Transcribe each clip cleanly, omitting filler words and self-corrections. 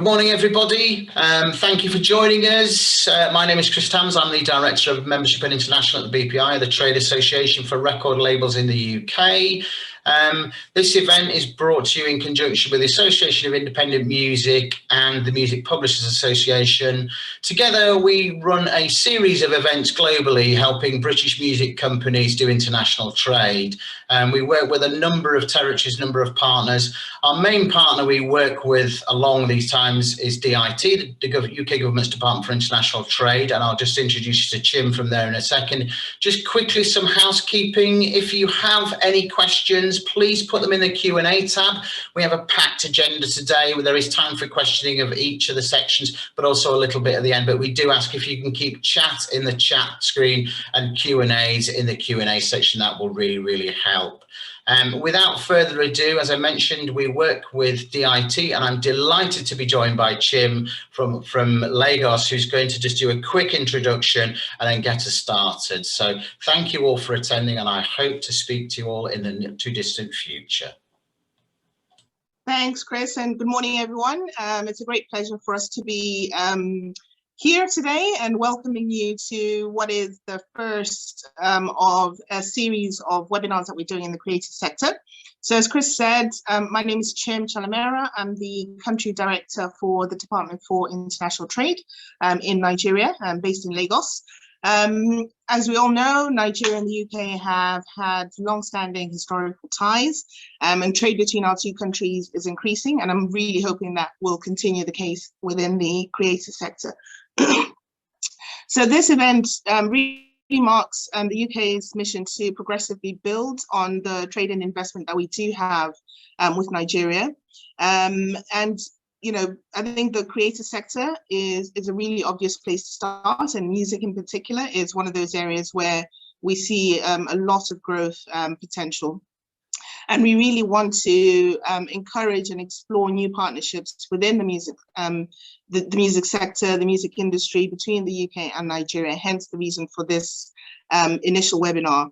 Good morning, everybody. Thank you for joining us. My name is Chris Tams. I'm the Director of Membership and International at the BPI, the Trade Association for Record Labels in the UK. This event is brought to you in conjunction with the Association of Independent Music and the Music Publishers Association. Together, we run a series of events globally, helping British music companies do international trade. We work with a number of territories, number of partners. Our main partner we work with along these times is DIT, the UK Government's Department for International Trade, and I'll just introduce you to Chim from there in a second. Just quickly, some housekeeping. If you have any questions, please put them in the Q&A tab. We have a packed agenda today where there is time for questioning of each of the sections, but also a little bit at the end. But we do ask if you can keep chat in the chat screen and Q&As in the Q&A section. That will really, really help. Without further ado, as I mentioned, we work with DIT, and I'm delighted to be joined by Chim from Lagos, who's going to just do a quick introduction and then get us started. So thank you all for attending, and I hope to speak to you all in the not too distant future. Thanks, Chris, and good morning, everyone. It's a great pleasure for us to be here today and welcoming you to what is the first of a series of webinars that we're doing in the creative sector. So as Chris said, my name is Chim Chalamera. I'm the country director for the Department for International Trade in Nigeria, based in Lagos. As we all know, Nigeria and the UK have had long-standing historical ties, and trade between our two countries is increasing, and I'm really hoping that will continue the case within the creative sector. So this event really marks the UK's mission to progressively build on the trade and investment that we do have with Nigeria. And you know, I think the creative sector is a really obvious place to start, and music in particular is one of those areas where we see a lot of growth potential. And we really want to encourage and explore new partnerships within the music sector, the music industry between the UK and Nigeria, hence the reason for this initial webinar.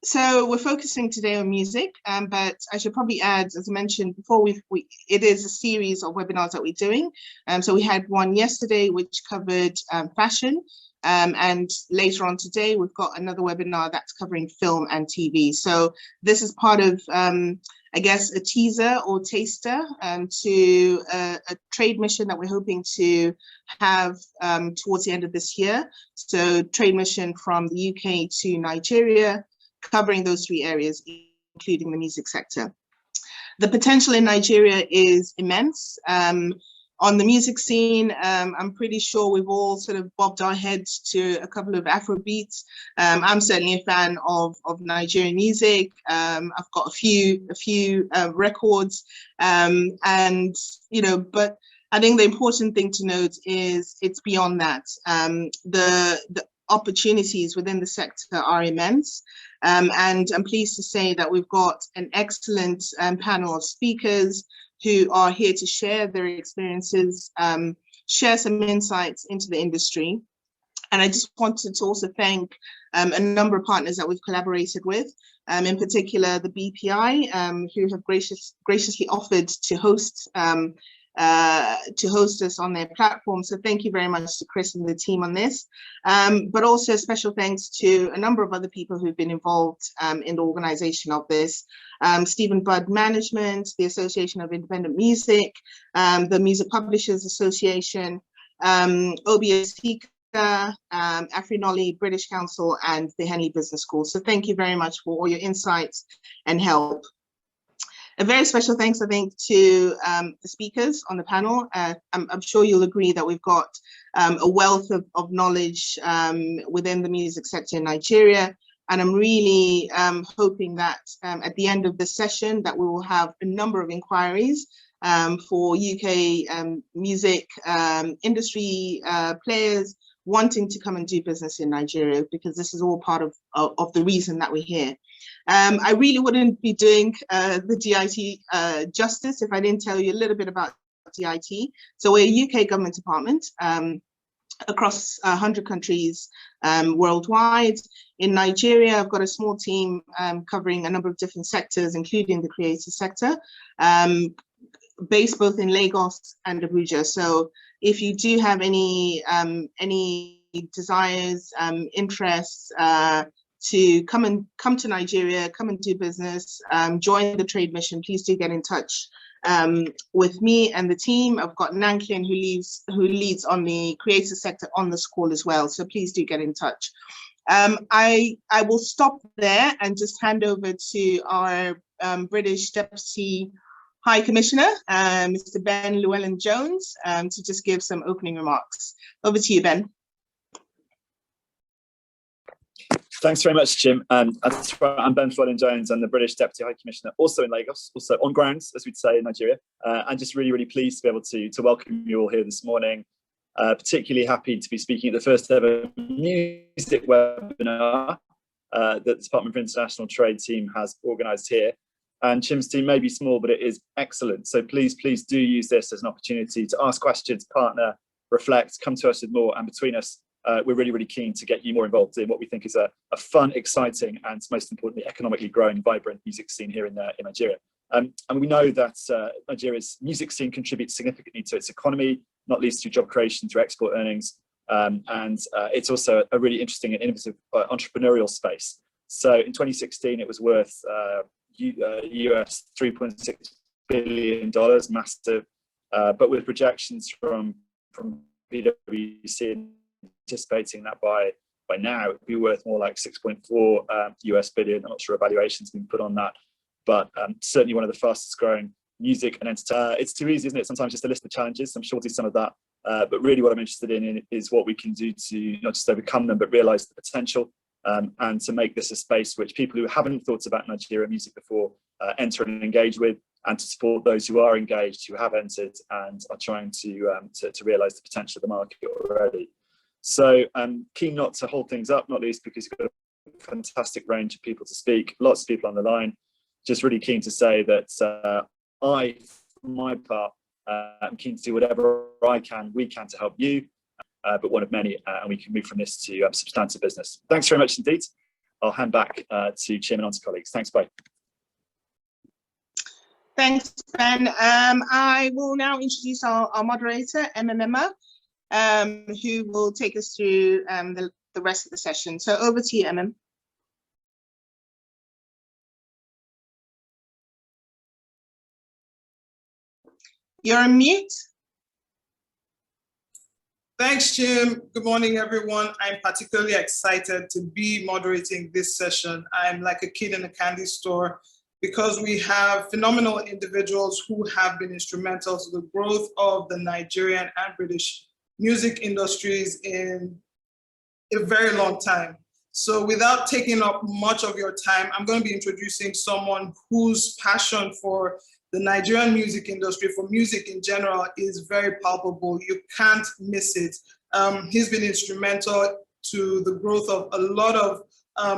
So we're focusing today on music, but I should probably add, as I mentioned before, it is a series of webinars that we're doing. So we had one yesterday which covered fashion, and later on today we've got another webinar that's covering film and TV. So this is part of, I guess, a teaser or taster to a trade mission that we're hoping to have towards the end of this year. So trade mission from the UK to Nigeria, covering those three areas, including the music sector. The potential in Nigeria is immense. On the music scene, I'm pretty sure we've all sort of bobbed our heads to a couple of Afro beats. I'm certainly a fan of Nigerian music. I've got a few records, and you know, but I think the important thing to note is it's beyond that. The opportunities within the sector are immense. And I'm pleased to say that we've got an excellent panel of speakers who are here to share their experiences, share some insights into the industry. And I just wanted to also thank a number of partners that we've collaborated with, in particular the BPI, who have graciously offered to host us on their platform. So thank you very much to Chris and the team on this, but also special thanks to a number of other people who've been involved in the organization of this. Stephen Budd Management, the Association of Independent Music, the Music Publishers Association, OBS Afrinoli British Council, and the Henley Business School. So thank you very much for all your insights and help. A very special thanks, I think, to the speakers on the panel. I'm sure you'll agree that we've got a wealth of knowledge within the music sector in Nigeria. And I'm really hoping that at the end of this session that we will have a number of inquiries for UK music industry players wanting to come and do business in Nigeria, because this is all part of the reason that we're here. I really wouldn't be doing the DIT justice if I didn't tell you a little bit about DIT. So we're a UK government department across 100 countries worldwide. In Nigeria, I've got a small team covering a number of different sectors, including the creative sector. based both in Lagos and Abuja. So if you do have any desires, interests to come to Nigeria, come and do business, join the trade mission, please do get in touch with me and the team. I've got Nankin who leads on the creative sector on this call as well. So please do get in touch. I will stop there and just hand over to our British Deputy High Commissioner, Mr. Ben Llewellyn-Jones, to just give some opening remarks. Over to you, Ben. Thanks very much, Jim. That's right, I'm Ben Llewellyn-Jones. I'm the British Deputy High Commissioner, also in Lagos, also on grounds, as we'd say in Nigeria. I'm just really, really pleased to be able to welcome you all here this morning. Particularly happy to be speaking at the first ever music webinar that the Department for International Trade team has organised here. And Jim's team may be small, but it is excellent. So please do use this as an opportunity to ask questions, partner, reflect, come to us with more. And between us, we're really, really keen to get you more involved in what we think is a fun, exciting, and most importantly, economically growing, vibrant music scene here in Nigeria. And we know that Nigeria's music scene contributes significantly to its economy, not least through job creation, through export earnings. And it's also a really interesting and innovative entrepreneurial space. So in 2016, it was worth US $3.6 billion, massive, but with projections from PwC anticipating that by now it'd be worth more like 6.4 US billion. I'm not sure evaluation's been put on that, but certainly one of the fastest growing music and entertainment. It's too easy, isn't it, sometimes just to list the challenges. I'm sure we'll do some of that, but really what I'm interested in is what we can do to not just overcome them, but realize the potential. And to make this a space which people who haven't thought about Nigerian music before enter and engage with, and to support those who are engaged, who have entered and are trying to realise the potential of the market already. So I'm keen not to hold things up, not least because you've got a fantastic range of people to speak, lots of people on the line. Just really keen to say that I, for my part, I'm keen to do whatever we can to help you. But one of many, and we can move from this to substantive business. Thanks very much indeed. I'll hand back to Jim and on to colleagues. Thanks, bye. Thanks, Ben. I will now introduce our moderator, Emma, who will take us through the rest of the session. So over to you, Emma. You're on mute. Thanks, Jim. Good morning, everyone. I'm particularly excited to be moderating this session. I'm like a kid in a candy store because we have phenomenal individuals who have been instrumental to the growth of the Nigerian and British music industries in a very long time. So without taking up much of your time, I'm going to be introducing someone whose passion for the Nigerian music industry, for music in general, is very palpable. You can't miss it. He's been instrumental to the growth of a lot of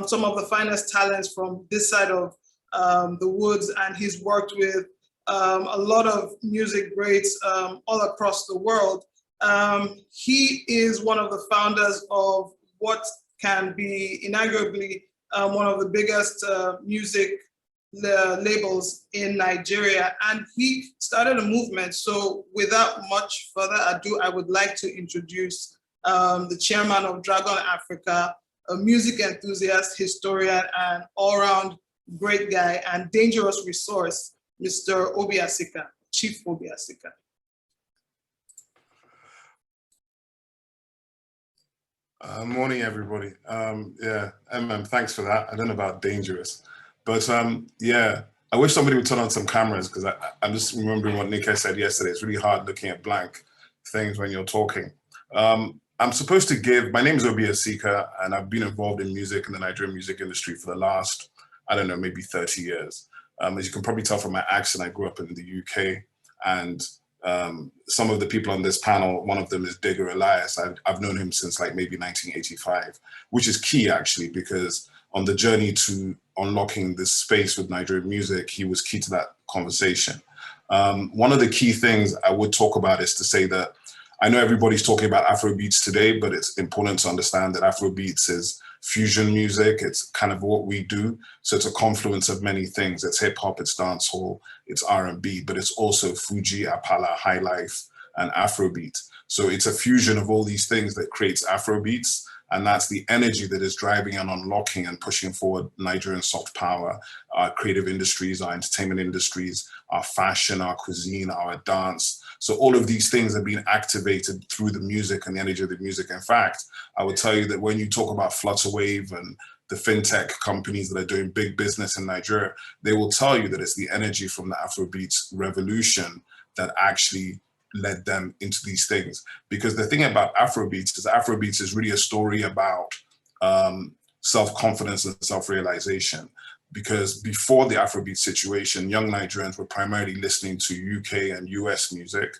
some of the finest talents from this side of the woods, and he's worked with a lot of music greats all across the world. He is one of the founders of what can be inarguably one of the biggest music labels in Nigeria, and he started a movement. So without much further ado, I would like to introduce the chairman of Dragon Africa, a music enthusiast, historian, and all-round great guy and dangerous resource, Mr. Obi Asika, Chief Obi Asika. Morning, everybody. Yeah, thanks for that. I don't know about dangerous. But yeah, I wish somebody would turn on some cameras because I'm just remembering what Nika said yesterday. It's really hard looking at blank things when you're talking. I'm supposed to give, my name is Obi Asika, and I've been involved in music in the Nigerian music industry for the last, I don't know, maybe 30 years. As you can probably tell from my accent, I grew up in the UK, and some of the people on this panel, one of them is Digger Elias. I've known him since like maybe 1985, which is key actually, because on the journey to unlocking this space with Nigerian music, he was key to that conversation. One of the key things I would talk about is to say that I know everybody's talking about Afrobeats today, but it's important to understand that Afrobeats is fusion music. It's kind of what we do. So it's a confluence of many things. It's hip hop, it's dancehall, it's R&B, but it's also Fuji, Apala, High Life, and Afrobeat. So it's a fusion of all these things that creates Afrobeats. And that's the energy that is driving and unlocking and pushing forward Nigerian soft power, our creative industries, our entertainment industries, our fashion, our cuisine, our dance. So all of these things are being activated through the music and the energy of the music. In fact, I would tell you that when you talk about Flutterwave and the fintech companies that are doing big business in Nigeria, they will tell you that it's the energy from the Afrobeats revolution that actually led them into these things. Because the thing about Afrobeats is really a story about self-confidence and self-realization. Because before the Afrobeat situation, young Nigerians were primarily listening to UK and US music.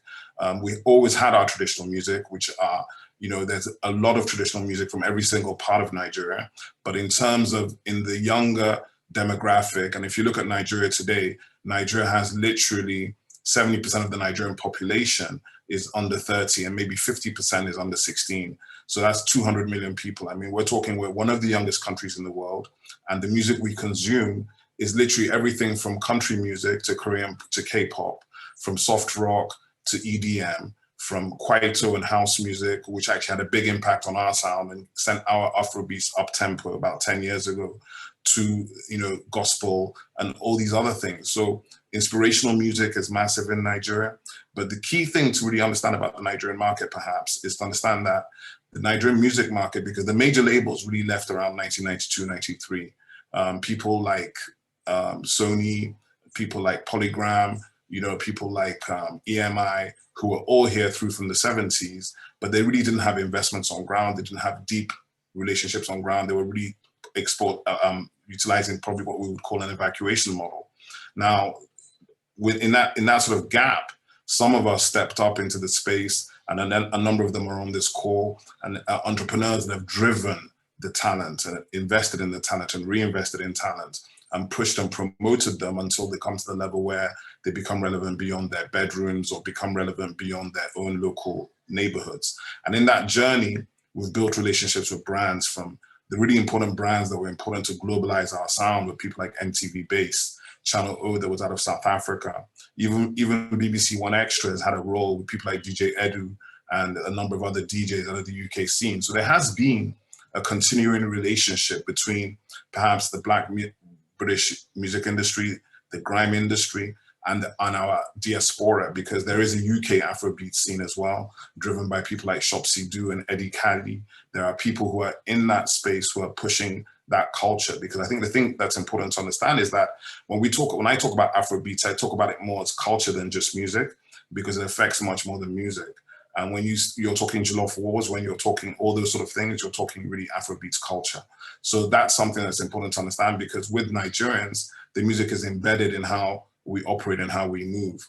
We always had our traditional music, which are, there's a lot of traditional music from every single part of Nigeria. But in terms of in the younger demographic, and if you look at Nigeria today, Nigeria has literally 70% of the Nigerian population is under 30 and maybe 50% is under 16. So that's 200 million people. I mean, we're one of the youngest countries in the world, and the music we consume is literally everything from country music to Korean to K-pop, from soft rock to EDM, from Kwaito and house music, which actually had a big impact on our sound and sent our Afrobeats up tempo about 10 years ago, to gospel and all these other things. So inspirational music is massive in Nigeria. But the key thing to really understand about the Nigerian market, perhaps, is to understand that the Nigerian music market, because the major labels really left around 1992, 93. People like Sony, people like Polygram, people like EMI, who were all here through from the 70s, but they really didn't have investments on ground. They didn't have deep relationships on ground. They were really utilizing probably what we would call an evacuation model. Now, in that sort of gap, some of us stepped up into the space, and a number of them are on this call, and entrepreneurs that have driven the talent and invested in the talent and reinvested in talent and pushed and promoted them until they come to the level where they become relevant beyond their bedrooms or become relevant beyond their own local neighborhoods. And in that journey, we've built relationships with brands, from the really important brands that were important to globalize our sound, with people like MTV Base, Channel O that was out of South Africa. Even BBC One Extra has had a role with people like DJ Edu and a number of other DJs out of the UK scene. So there has been a continuing relationship between perhaps the Black British music industry, the grime industry, and our diaspora, because there is a UK Afrobeat scene as well, driven by people like Shopsy Do and Eddie Kadi. There are people who are in that space who are pushing that culture, because I think the thing that's important to understand is that when I talk about Afrobeats, I talk about it more as culture than just music, because it affects much more than music. And when you're talking Jollof Wars, when you're talking all those sort of things, you're talking really Afrobeats culture. So that's something that's important to understand, because with Nigerians, the music is embedded in how we operate and how we move.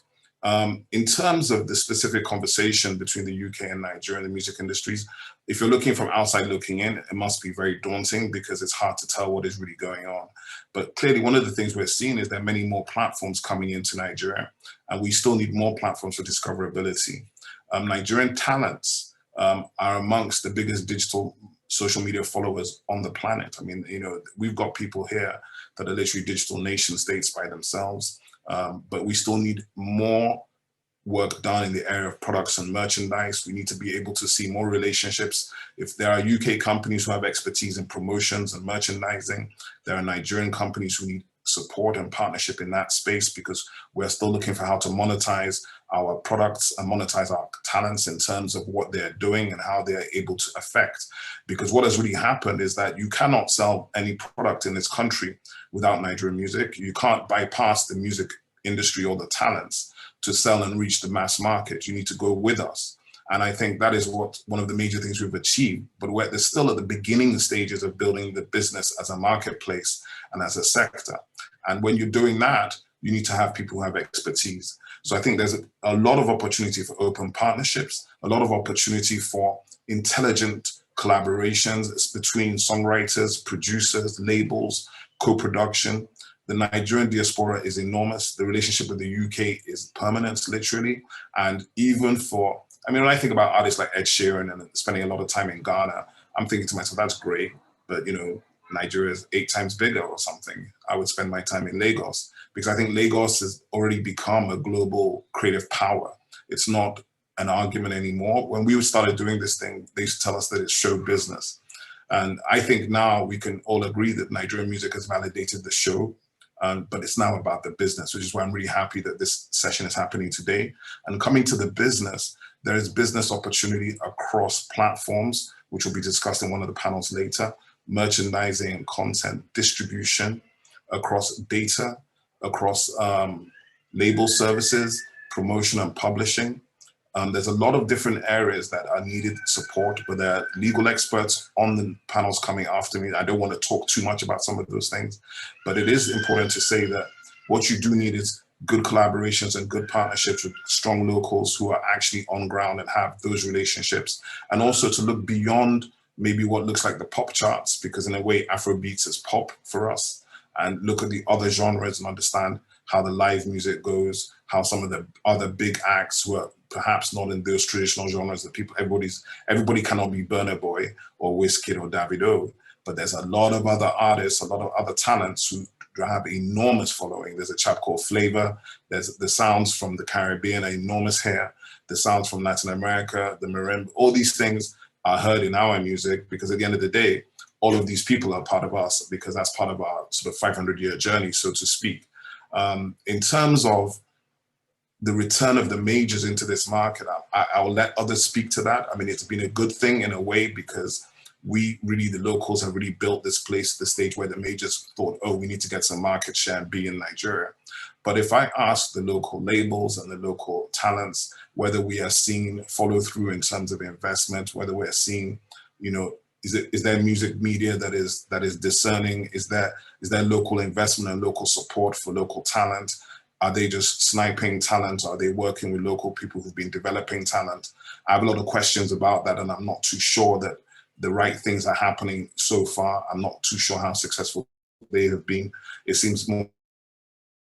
In terms of the specific conversation between the UK and Nigeria and the music industries, if you're looking from outside looking in, it must be very daunting, because it's hard to tell what is really going on. But clearly, one of the things we're seeing is there are many more platforms coming into Nigeria, and we still need more platforms for discoverability. Nigerian talents are amongst the biggest digital social media followers on the planet. I mean, we've got people here that are literally digital nation states by themselves. But we still need more work done in the area of products and merchandise. We need to be able to see more relationships. If there are UK companies who have expertise in promotions and merchandising, there are Nigerian companies who need support and partnership in that space, because we're still looking for how to monetize our products and monetize our talents in terms of what they're doing and how they're able to affect. Because what has really happened is that you cannot sell any product in this country without Nigerian music. You can't bypass the music industry or the talents to sell and reach the mass market. You need to go with us. And I think that is one of the major things we've achieved, but we're still at the beginning stages of building the business as a marketplace and as a sector. And when you're doing that, you need to have people who have expertise. So I think there's a lot of opportunity for open partnerships, a lot of opportunity for intelligent collaborations between songwriters, producers, labels, co-production. The Nigerian diaspora is enormous. The relationship with the UK is permanent, literally. And even when I think about artists like Ed Sheeran and spending a lot of time in Ghana, I'm thinking to myself, that's great. but Nigeria is 8 times bigger or something. I would spend my time in Lagos because I think Lagos has already become a global creative power. It's not an argument anymore. When we started doing this thing, they used to tell us that it's show business. And I think now we can all agree that Nigerian music has validated the show, but it's now about the business, which is why I'm really happy that this session is happening today. And coming to the business, there is business opportunity across platforms, which will be discussed in one of the panels later, merchandising and content distribution, across data, across label services, promotion and publishing. There's a lot of different areas that are needed support, but there are legal experts on the panels coming after me. I don't want to talk too much about some of those things, but it is important to say that what you do need is good collaborations and good partnerships with strong locals who are actually on ground and have those relationships. And also to look beyond maybe what looks like the pop charts, because in a way, Afrobeats is pop for us, and look at the other genres and understand how the live music goes, how some of the other big acts who are perhaps not in those traditional genres that everybody cannot be Burna Boy or Wizkid or Davido, but there's a lot of other artists, a lot of other talents who have enormous following. There's a chap called Flavor. There's the sounds from the Caribbean, enormous here. The sounds from Latin America, the marimba, all these things are heard in our music because at the end of the day, all of these people are part of us because that's part of our sort of 500-year journey, so to speak. In terms of the return of the majors into this market, I'll let others speak to that. I mean, it's been a good thing in a way because we really, the locals have really built this place to the stage where the majors thought, oh, we need to get some market share and be in Nigeria. But if I ask the local labels and the local talents whether we are seeing follow through in terms of investment, whether we're seeing, is there music media that is discerning? Is there local investment and local support for local talent? Are they just sniping talent? Are they working with local people who've been developing talent? I have a lot of questions about that, and I'm not too sure that the right things are happening so far. I'm not too sure how successful they have been. It seems more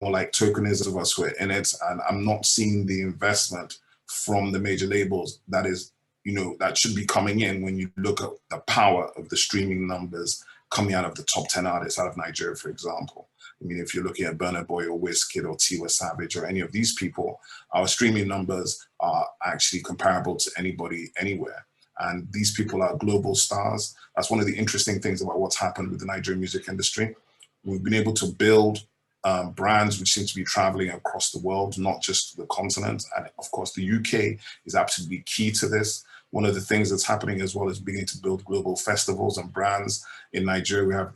like tokenism of us who are in it, and I'm not seeing the investment from the major labels that is, that should be coming in when you look at the power of the streaming numbers coming out of the top 10 artists out of Nigeria, for example. I mean, if you're looking at Burna Boy or Wizkid or Tiwa Savage or any of these people, our streaming numbers are actually comparable to anybody anywhere. And these people are global stars. That's one of the interesting things about what's happened with the Nigerian music industry. We've been able to build brands which seem to be traveling across the world, not just the continent. And of course, the UK is absolutely key to this. One of the things that's happening as well is beginning to build global festivals and brands. In Nigeria, we have,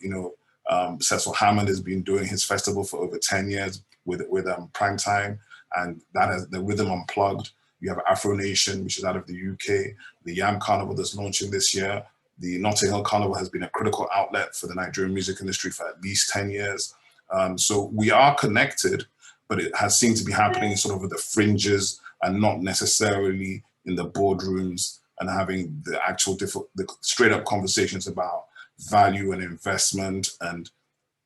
Cecil Hammond has been doing his festival for over 10 years with Primetime, and that has the Rhythm Unplugged. You have Afro Nation, which is out of the UK, the Yam Carnival that's launching this year. The Notting Hill Carnival has been a critical outlet for the Nigerian music industry for at least 10 years. So we are connected, but it has seemed to be happening sort of at the fringes and not necessarily in the boardrooms and having the actual the straight up conversations about value and investment and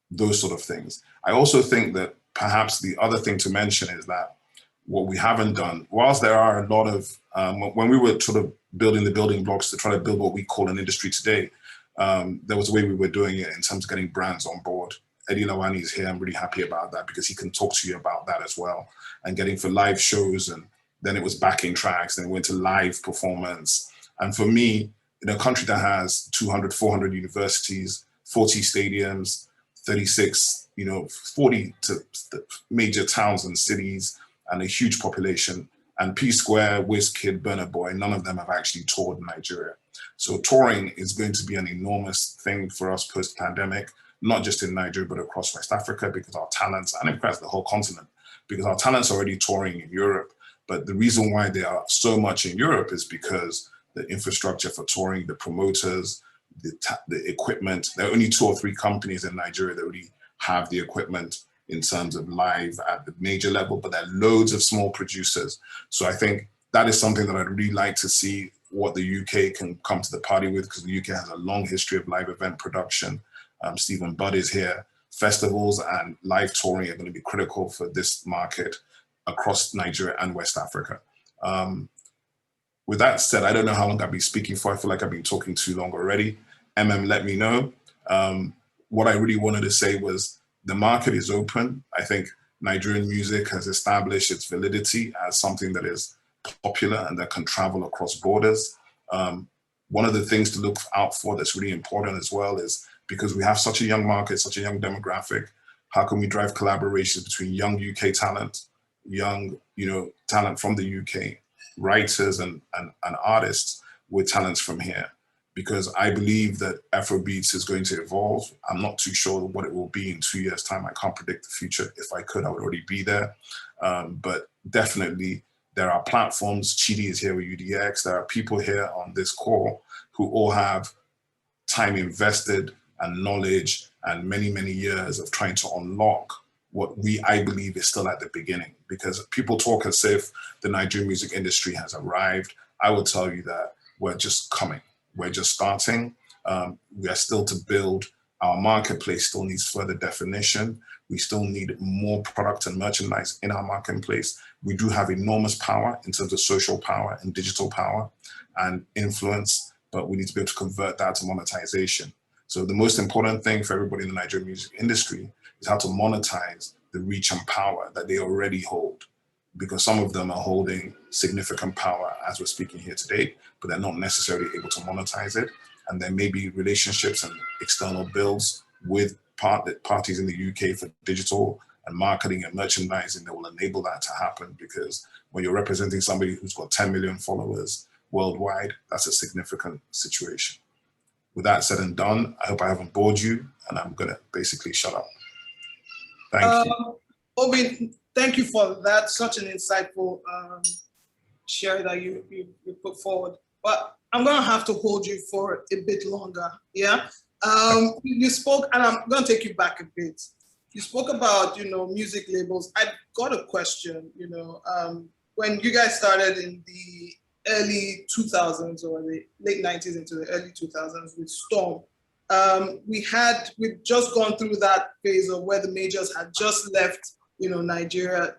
those sort of things. I also think that perhaps the other thing to mention is that what we haven't done, whilst there are a lot of, when we were sort of building the building blocks to try to build what we call an industry today, there was a way we were doing it in terms of getting brands on board. Eddie Lawani is here. I'm really happy about that because he can talk to you about that as well. And getting for live shows, and then it was backing tracks, then went to live performance. And for me, in a country that has 200, 400 universities, 40 stadiums, 36, 40 major towns and cities, and a huge population, and P Square, Wizkid, Burna Boy, none of them have actually toured in Nigeria. So touring is going to be an enormous thing for us post-pandemic, not just in Nigeria, but across West Africa, because our talents, and across the whole continent, because our talents are already touring in Europe. But the reason why they are so much in Europe is because the infrastructure for touring, the promoters, the equipment, there are only 2 or 3 companies in Nigeria that already have the equipment in terms of live at the major level, but there are loads of small producers. So I think that is something that I'd really like to see what the UK can come to the party with, because the UK has a long history of live event production. Stephen Budd is here. Festivals and live touring are going to be critical for this market across Nigeria and West Africa. With that said, I don't know how long I've been speaking for. I feel like I've been talking too long already. let me know. What I really wanted to say was the market is open. I think Nigerian music has established its validity as something that is popular and that can travel across borders. One of the things to look out for that's really important as well is, because we have such a young market, such a young demographic, how can we drive collaborations between young UK talent, young talent from the UK, writers and artists with talents from here? Because I believe that Afrobeats is going to evolve. I'm not too sure what it will be in 2 years' time. I can't predict the future. If I could, I would already be there. But definitely, there are platforms. Chidi is here with UDX. There are people here on this call who all have time invested and knowledge and many, many years of trying to unlock what I believe is still at the beginning. Because people talk as if the Nigerian music industry has arrived. I will tell you that we're just coming. We're just starting. We are still to build. Our marketplace still needs further definition. We still need more product and merchandise in our marketplace. We do have enormous power in terms of social power and digital power and influence, but we need to be able to convert that to monetization. So the most important thing for everybody in the Nigerian music industry is how to monetize the reach and power that they already hold. Because some of them are holding significant power as we're speaking here today, but they're not necessarily able to monetize it. And there may be relationships and external builds with parties in the UK for digital and marketing and merchandising that will enable that to happen. Because when you're representing somebody who's got 10 million followers worldwide, that's a significant situation. With that said and done, I hope I haven't bored you, and I'm gonna basically shut up. Thank you. Obi, thank you for that. Such an insightful share that you put forward. But I'm gonna have to hold you for a bit longer. Yeah. You spoke, and I'm gonna take you back a bit. You spoke about music labels. I've got a question. When you guys started in the early 2000s or the late 90s into the early 2000s with Storm, we'd just gone through that phase of where the majors had just left Nigeria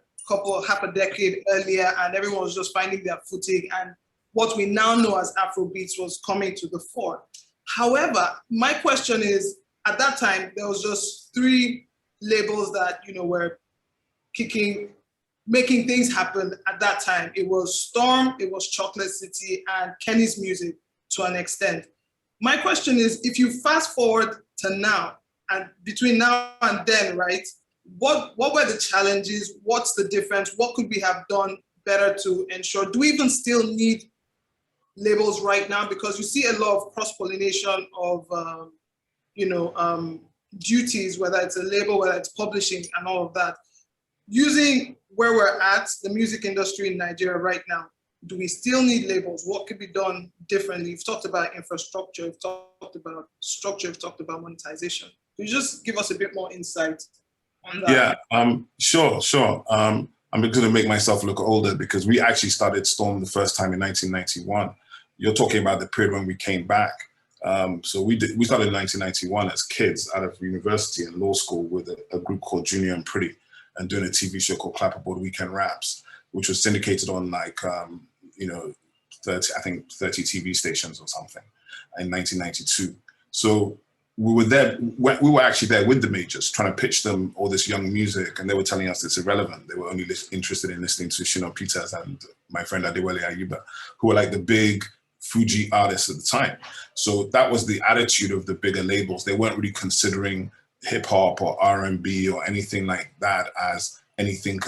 half a decade earlier, and everyone was just finding their footing, and what we now know as Afrobeats was coming to the fore. However, my question is, at that time, there was just 3 labels that were making things happen at that time. It was Storm, it was Chocolate City, and Kenny's Music to an extent. My question is, if you fast forward to now, and between now and then, right, what were the challenges? What's the difference? What could we have done better to ensure? Do we even still need labels right now? Because you see a lot of cross-pollination of, duties, whether it's a label, whether it's publishing and all of that. Using where we're at, the music industry in Nigeria right now, do we still need labels? What could be done differently? You've talked about infrastructure, you've talked about structure, you've talked about monetization. Could you just give us a bit more insight on that? Yeah, sure. I'm going to make myself look older because we actually started Storm the first time in 1991. You're talking about the period when we came back. So we started in 1991 as kids out of university and law school with a group called Junior and Pretty, and doing a TV show called Clapperboard Weekend Raps, which was syndicated on 30 TV stations or something in 1992. So we were actually there with the majors trying to pitch them all this young music, and they were telling us it's irrelevant. They were only interested in listening to Shino Peters and my friend Adewale Ayuba, who were like the big Fuji artists at the time. So that was the attitude of the bigger labels. They weren't really considering hip hop or R&B or anything like that as anything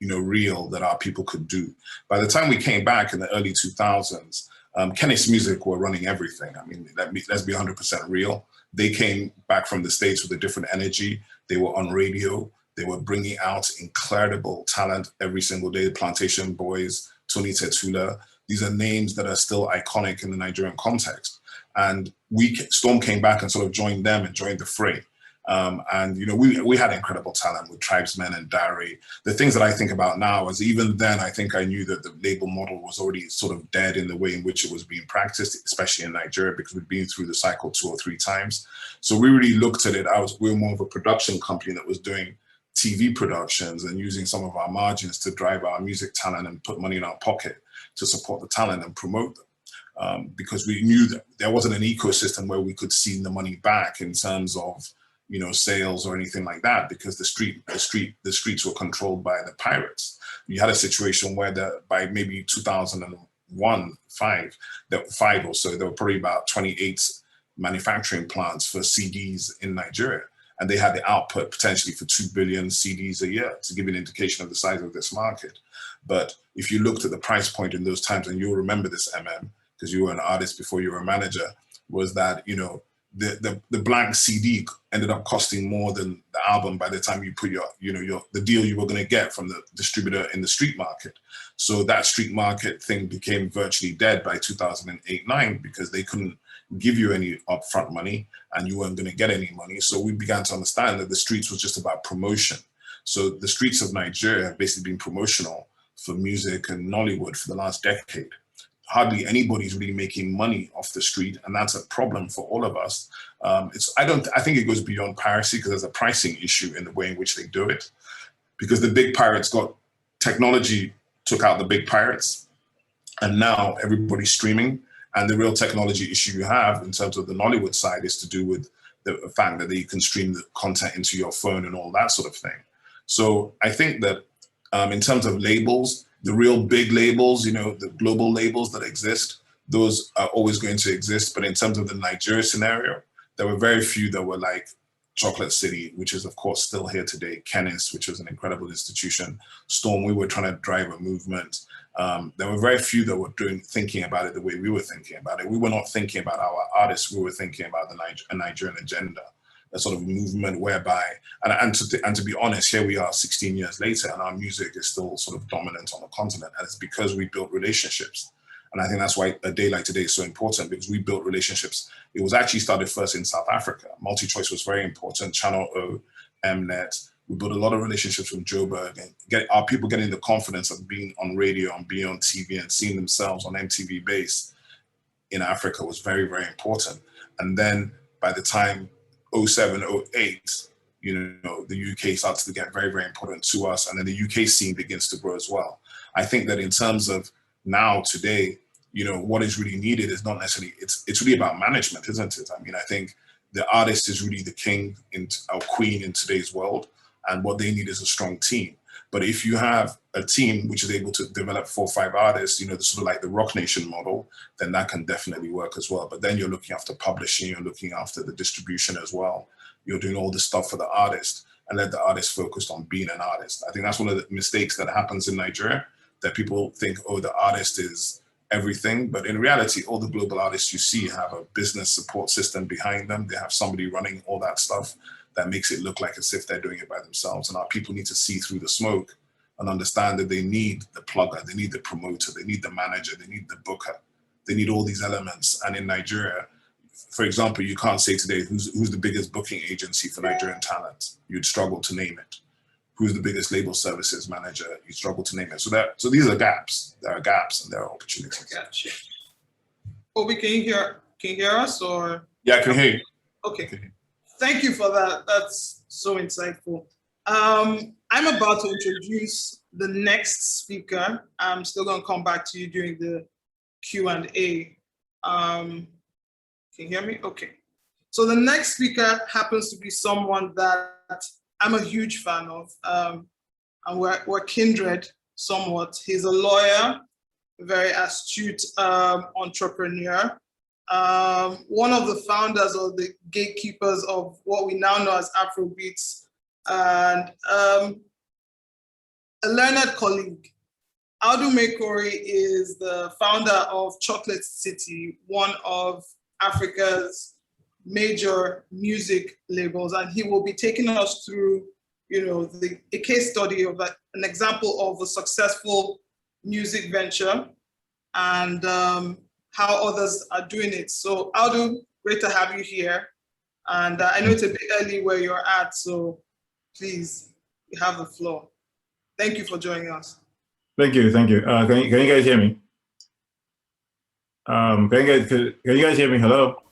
real that our people could do. By the time we came back in the early 2000s, Kenny's Music were running everything. I mean, let's be 100% real. They came back from the States with a different energy. They were on radio. They were bringing out incredible talent every single day. The Plantation Boys, Tony Tetula. These are names that are still iconic in the Nigerian context. And Storm came back and sort of joined them and joined the fray. We had incredible talent with Tribesmen and Diary. The things that I think about now is even then, I think I knew that the label model was already sort of dead in the way in which it was being practiced, especially in Nigeria, because we'd been through the cycle 2 or 3 times. So we really looked at it. We were more of a production company that was doing TV productions and using some of our margins to drive our music talent and put money in our pocket to support the talent and promote them. because we knew that there wasn't an ecosystem where we could see the money back in terms of, sales or anything like that, because the streets were controlled by the pirates. You had a situation where by maybe 2001, five or so, there were probably about 28 manufacturing plants for CDs in Nigeria. And they had the output potentially for 2 billion CDs a year, to give you an indication of the size of this market. But if you looked at the price point in those times, and you'll remember this, because you were an artist before you were a manager, was that, the blank CD ended up costing more than the album by the time you put the deal you were going to get from the distributor in the street market. So that street market thing became virtually dead by 2008-9, because they couldn't give you any upfront money and you weren't going to get any money. So we began to understand that the streets was just about promotion. So the streets of Nigeria have basically been promotional for music and Nollywood for the last decade. Hardly anybody's really making money off the street, and that's a problem for all of us. I think it goes beyond piracy, because there's a pricing issue in the way in which they do it, because the big pirates got technology, took out the big pirates, and now everybody's streaming. And the real technology issue you have in terms of the Nollywood side is to do with the fact that you can stream the content into your phone and all that sort of thing. So I think that in terms of labels, the real big labels, the global labels that exist, those are always going to exist. But in terms of the Nigeria scenario, there were very few that were like Chocolate City, which is of course still here today, Kennis, which was an incredible institution, Storm, we were trying to drive a movement. There were very few that were thinking about it the way we were thinking about it. We were not thinking about our artists, we were thinking about the Nigerian agenda, a sort of movement whereby, and to be honest, here we are 16 years later, and our music is still sort of dominant on the continent, and it's because we built relationships. And I think that's why a day like today is so important, because we built relationships. It was actually started first in South Africa. Multi-choice was very important, Channel O, Mnet. We built a lot of relationships with Joburg, and get our people getting the confidence of being on radio and being on TV and seeing themselves on MTV Base in Africa was very, very important. And then by the time 07, 08, the UK starts to get very, very important to us. And then the UK scene begins to grow as well. I think that in terms of now, today, what is really needed is not necessarily, it's really about management, isn't it? I mean, I think the artist is really the king or queen in today's world. And what they need is a strong team. But if you have a team which is able to develop 4 or 5 artists, the sort of like the Rock Nation model, then that can definitely work as well. But then you're looking after publishing, you're looking after the distribution as well. You're doing all this stuff for the artist, and let the artist focus on being an artist. I think that's one of the mistakes that happens in Nigeria, that people think, oh, the artist is everything. But in reality, all the global artists you see have a business support system behind them. They have somebody running all that stuff that makes it look like as if they're doing it by themselves. And our people need to see through the smoke and understand that they need the plugger, they need the promoter, they need the manager, they need the booker, they need all these elements. And in Nigeria, for example, you can't say today who's the biggest booking agency for Nigerian talent. You'd struggle to name it. Who's the biggest label services manager? You struggle to name it. So these are gaps. There are gaps and there are opportunities. Gotcha. Obi, can you hear us, or? Yeah, I can hear you. Okay. Thank you for that. That's so insightful. I'm about to introduce the next speaker. I'm still going to come back to you during the Q&A. Can you hear me? Okay. So the next speaker happens to be someone that I'm a huge fan of, and we're kindred somewhat. He's a lawyer, a very astute entrepreneur, one of the founders or the gatekeepers of what we now know as Afrobeats, and a learned colleague. Audu Mekori is the founder of Chocolate City, one of Africa's major music labels, and he will be taking us through, a case study of an example of a successful music venture and how others are doing it. So Audu, great to have you here. And I know it's a bit early where you're at, so please, you have the floor. Thank you for joining us. Thank you. Can you guys hear me? Can you guys hear me? Hello?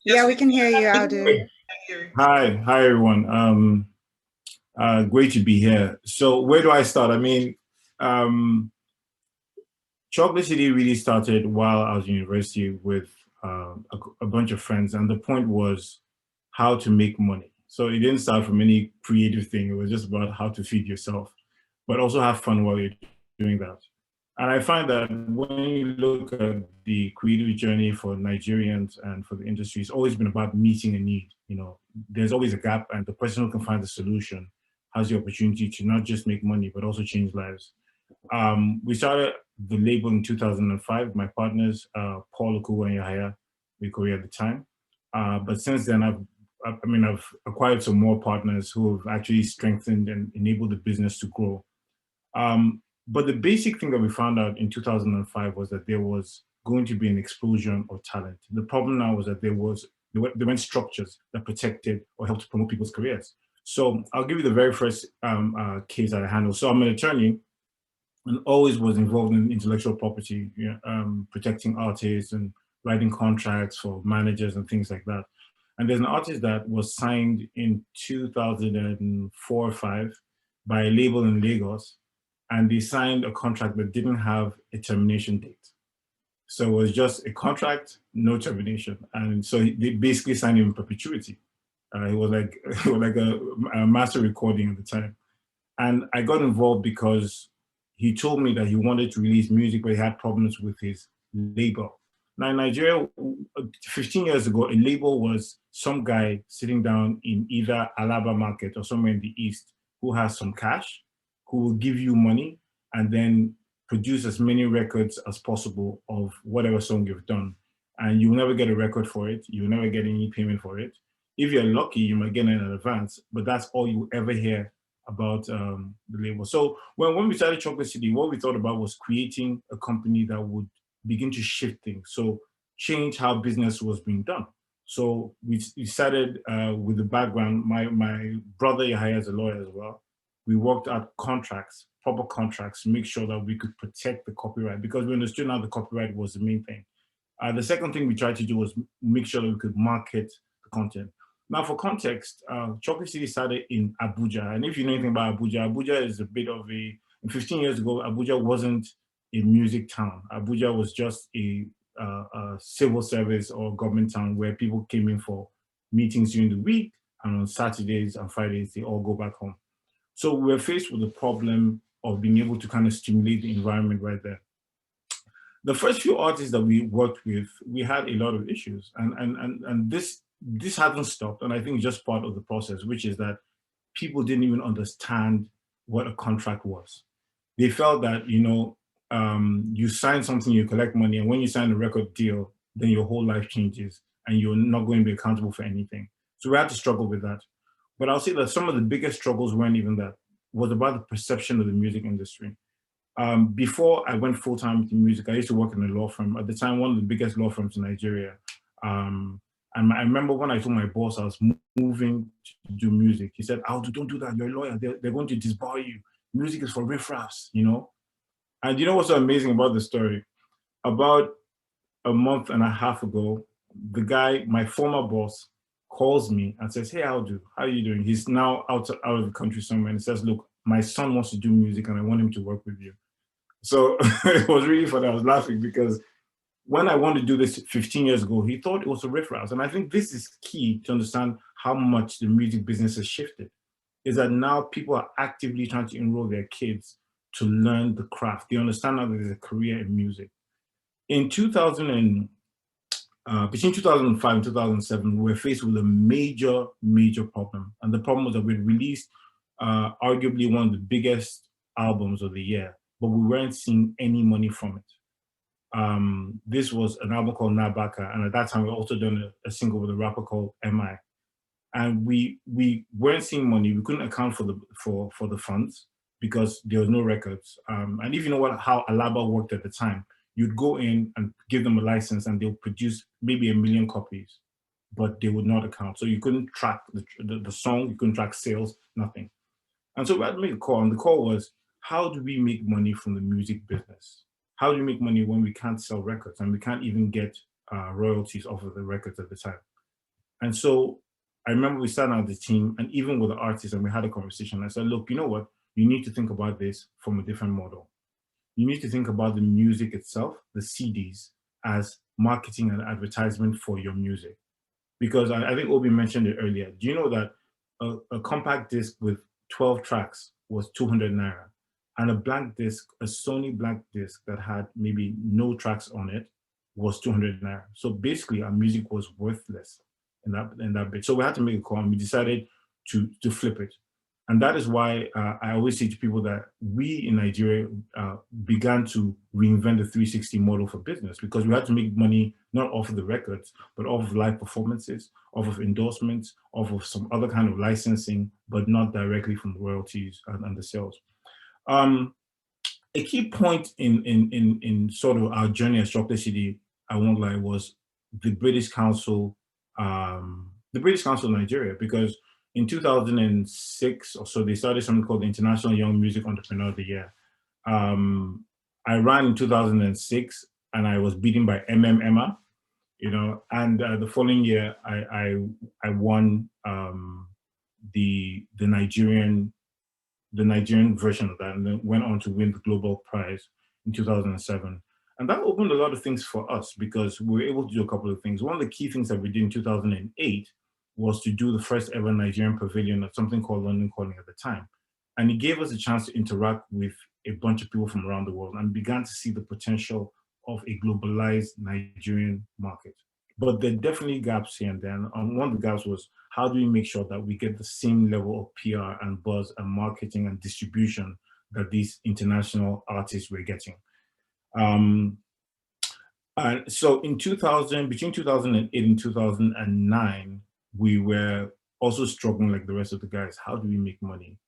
Yeah, we can hear you, Audu. Hi everyone. Great to be here. So where do I start? I mean, Chocolate City really started while I was in university with a bunch of friends, and the point was how to make money. So it didn't start from any creative thing. It was just about how to feed yourself, but also have fun while you're doing that. And I find that when you look at the creative journey for Nigerians and for the industry, it's always been about meeting a need. You know, there's always a gap, and the person who can find the solution has the opportunity to not just make money, but also change lives. We started the label in 2005. My partners, Paul Okuwa and Yahaya, we Korea at the time. But since then, I've acquired some more partners who have actually strengthened and enabled the business to grow. But the basic thing that we found out in 2005 was that there was going to be an explosion of talent. The problem now was that there weren't structures that protected or helped to promote people's careers. So I'll give you the very first case that I handled. So I'm an attorney and always was involved in intellectual property, protecting artists and writing contracts for managers and things like that. And there's an artist that was signed in 2004 or 5 by a label in Lagos, and they signed a contract that didn't have a termination date. So it was just a contract, no termination. And so they basically signed him in perpetuity. It was like a master recording at the time. And I got involved because he told me that he wanted to release music, but he had problems with his label. Now in Nigeria, 15 years ago, a label was some guy sitting down in either Alaba market or somewhere in the East who has some cash, who will give you money and then produce as many records as possible of whatever song you've done. And you'll never get a record for it. You'll never get any payment for it. If you're lucky, you might get it in advance, but that's all you ever hear about the label. So when we started Chocolate City, what we thought about was creating a company that would begin to shift things. So change how business was being done. So we started with the background. My brother Yahaya is a lawyer as well. We worked out contracts, proper contracts, to make sure that we could protect the copyright, because we understood now the copyright was the main thing. The second thing we tried to do was make sure that we could market the content. Now, for context, Chocolate City started in Abuja. And if you know anything about Abuja, Abuja is a bit of a, 15 years ago, Abuja wasn't a music town. Abuja was just a civil service or government town where people came in for meetings during the week, and on Saturdays and Fridays, they all go back home. So we were faced with the problem of being able to kind of stimulate the environment right there. The first few artists that we worked with, we had a lot of issues, and this hasn't stopped, and I think just part of the process, which is that people didn't even understand what a contract was. They felt that, you sign something, you collect money, and when you sign a record deal, then your whole life changes and you're not going to be accountable for anything. So we had to struggle with that. But I'll say that some of the biggest struggles weren't even that. It was about the perception of the music industry. Before I went full-time into music, I used to work in a law firm. At the time, one of the biggest law firms in Nigeria. And I remember when I told my boss I was moving to do music, he said, "Aldo, don't do that. You're a lawyer. They're going to disbar you. Music is for riffraffs, And you know what's so amazing about the story? About a month and a half ago, the guy, my former boss, calls me and says, "Hey, Aldo, how are you doing?" He's now out of the country somewhere, and he says, "Look, my son wants to do music and I want him to work with you." So it was really funny. I was laughing because when I wanted to do this 15 years ago, he thought it was a riffraff. And I think this is key to understand how much the music business has shifted, is that now people are actively trying to enroll their kids to learn the craft. They understand now that there's a career in music. In between 2005 and 2007, we were faced with a major problem. And the problem was that we released arguably one of the biggest albums of the year, but we weren't seeing any money from it. This was an album called Nabaka, and at that time we also done a single with a rapper called MI. And we weren't seeing money. We couldn't account for the funds because there was no records. And if you know how Alaba worked at the time, you'd go in and give them a license and they'll produce maybe 1 million copies, but they would not account. So you couldn't track the song, you couldn't track sales, nothing. And so we had to make a call, and the call was, how do we make money from the music business? How do we make money when we can't sell records and we can't even get royalties off of the records at the time? And so I remember we sat down as the team, and even with the artists, and we had a conversation. I said, look, you know what? You need to think about this from a different model. you need to think about the music itself, the CDs, as marketing and advertisement for your music. Because I think Obi mentioned it earlier. Do you know that a compact disc with 12 tracks was 200 naira, and a blank disc, a Sony blank disc that had maybe no tracks on it, was 200 naira. So basically, our music was worthless in that bit. So we had to make a call, and we decided to flip it. And that is why I always say to people that we in Nigeria began to reinvent the 360 model for business, because we had to make money not off of the records, but off of live performances, off of endorsements, off of some other kind of licensing, but not directly from the royalties and the sales. A key point in sort of our journey as Chocolate City, I won't lie, was the British Council of Nigeria, because in 2006 or so, they started something called the International Young Music Entrepreneur of the Year. I ran in 2006, and I was beaten by Emma, you know, and the following year, I won the Nigerian version of that, and then went on to win the global prize in 2007. And that opened a lot of things for us, because we were able to do a couple of things. One of the key things that we did in 2008 was to do the first ever Nigerian pavilion at something called London Calling at the time. And it gave us a chance to interact with a bunch of people from around the world, and began to see the potential of a globalized Nigerian market. But there are definitely gaps here and there. And one of the gaps was, how do we make sure that we get the same level of PR and buzz and marketing and distribution that these international artists were getting? And so in between 2008 and 2009, we were also struggling like the rest of the guys. How do we make money?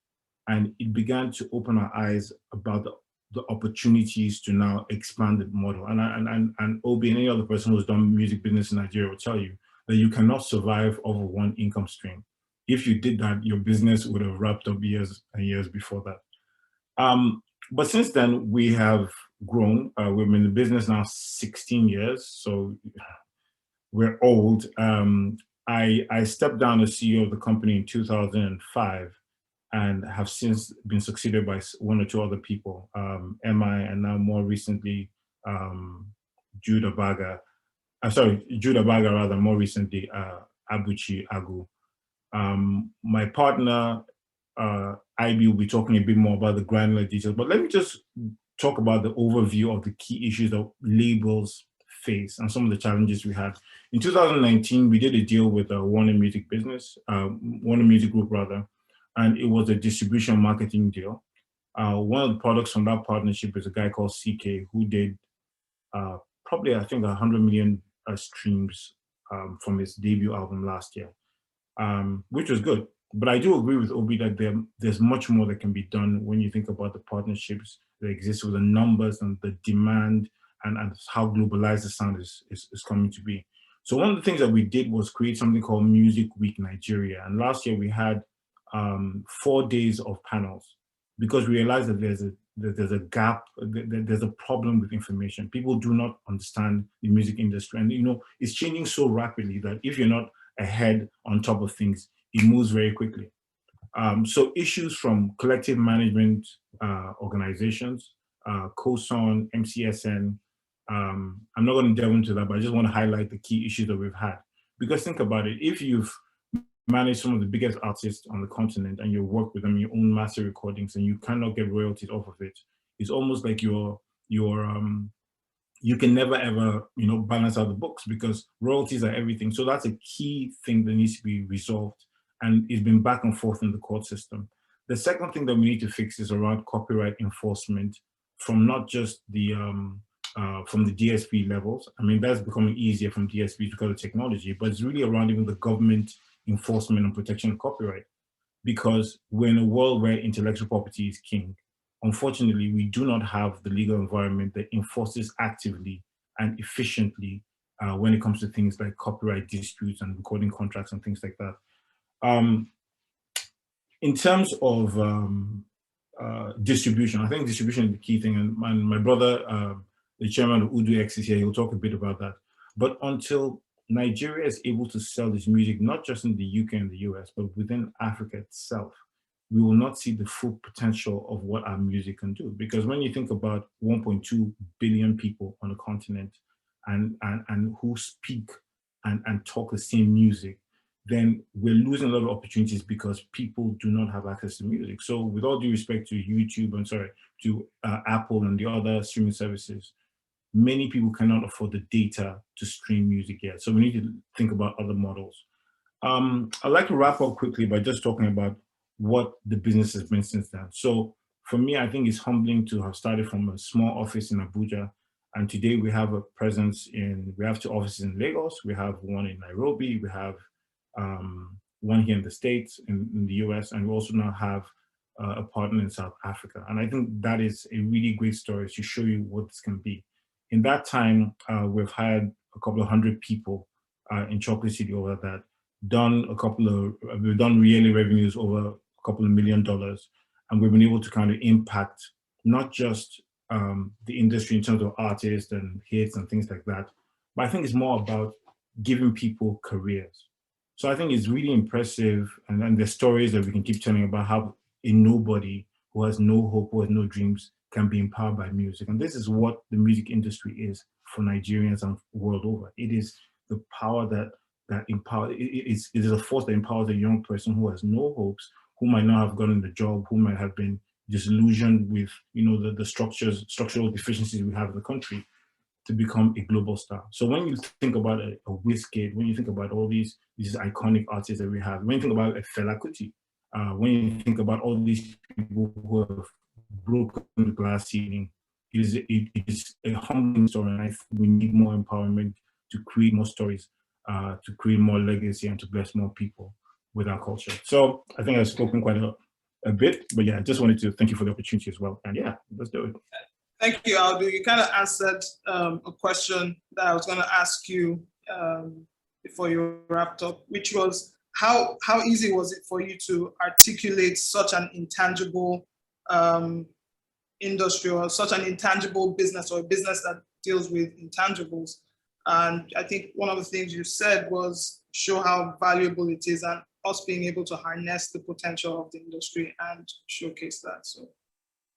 And it began to open our eyes about the opportunities to now expand the model. And Obi and any other person who's done music business in Nigeria will tell you that you cannot survive off of one income stream. If you did that, your business would have wrapped up years and years before that. But since then, we have grown. We've been in the business now 16 years, so we're old. I stepped down as CEO of the company in 2005, and have since been succeeded by one or two other people, MI, and now more recently, Judah Baga rather, more recently, Abuchi Agu. My partner, IB, will be talking a bit more about the granular details, but let me just talk about the overview of the key issues that labels face and some of the challenges we had. In 2019, we did a deal with Warner Music Group rather, and it was a distribution marketing deal. One of the products from that partnership is a guy called CK, who did probably, I think, 100 million streams from his debut album last year, which was good. But I do agree with Obi that there's much more that can be done when you think about the partnerships that exist with the numbers and the demand and how globalized the sound is coming to be. So one of the things that we did was create something called Music Week Nigeria. And last year we had 4 days of panels, because we realized that there's a gap, there's a problem with information. People do not understand the music industry. And, you know, it's changing so rapidly that if you're not ahead on top of things, it moves very quickly. So issues from collective management organizations, COSON, MCSN, I'm not going to delve into that, but I just want to highlight the key issues that we've had. Because think about it, if you've managed some of the biggest artists on the continent and you work with them, your own master recordings, and you cannot get royalties off of it, it's almost like you can never ever, you know, balance out the books, because royalties are everything. So that's a key thing that needs to be resolved, and it's been back and forth in the court system. The second thing that we need to fix is around copyright enforcement from not just the from the DSP levels. I mean, that's becoming easier from DSPs because of technology, but it's really around even the government enforcement and protection of copyright. Because we're in a world where intellectual property is king. Unfortunately, we do not have the legal environment that enforces actively and efficiently when it comes to things like copyright disputes and recording contracts and things like that. In terms of distribution, I think distribution is the key thing. And my brother, the chairman of Udu X is here, he'll talk a bit about that. But until Nigeria is able to sell this music, not just in the UK and the US, but within Africa itself, we will not see the full potential of what our music can do. Because when you think about 1.2 billion people on a continent and who speak and talk the same music, then we're losing a lot of opportunities because people do not have access to music. So with all due respect to YouTube, to Apple and the other streaming services, many people cannot afford the data to stream music yet. So we need to think about other models. I'd like to wrap up quickly by just talking about what the business has been since then. So for me, I think it's humbling to have started from a small office in Abuja. And today we have a presence we have 2 offices in Lagos, we have one in Nairobi, we have one here in the States, in the US, and we also now have a partner in South Africa. And I think that is a really great story to show you what this can be. In that time, we've hired a couple of 100 people in Chocolate City over that, we've done yearly revenues over a couple of $1 million, and we've been able to kind of impact not just the industry in terms of artists and hits and things like that, but I think it's more about giving people careers. So I think it's really impressive, and the stories that we can keep telling about how a nobody who has no hope, who has no dreams, can be empowered by music. And this is what the music industry is for Nigerians and world over. It is the power that empowers, it is a force that empowers a young person who has no hopes, who might not have gotten the job, who might have been disillusioned with the structural deficiencies we have in the country, to become a global star. So when you think about a Wizkid, when you think about all these iconic artists that we have, when you think about a Fela Kuti, when you think about all these people who have broken the glass ceiling, it is a humbling story, and I think we need more empowerment to create more stories, to create more legacy, and to bless more people with our culture. So I think I've spoken quite a bit, but yeah, I just wanted to thank you for the opportunity as well. And yeah, let's do it. Thank you, Aldo. You kind of answered a question that I was going to ask you before you wrapped up, which was how easy was it for you to articulate such an intangible industry, or such an intangible business, or a business that deals with intangibles? And I think one of the things you said was show how valuable it is, and us being able to harness the potential of the industry and showcase that. So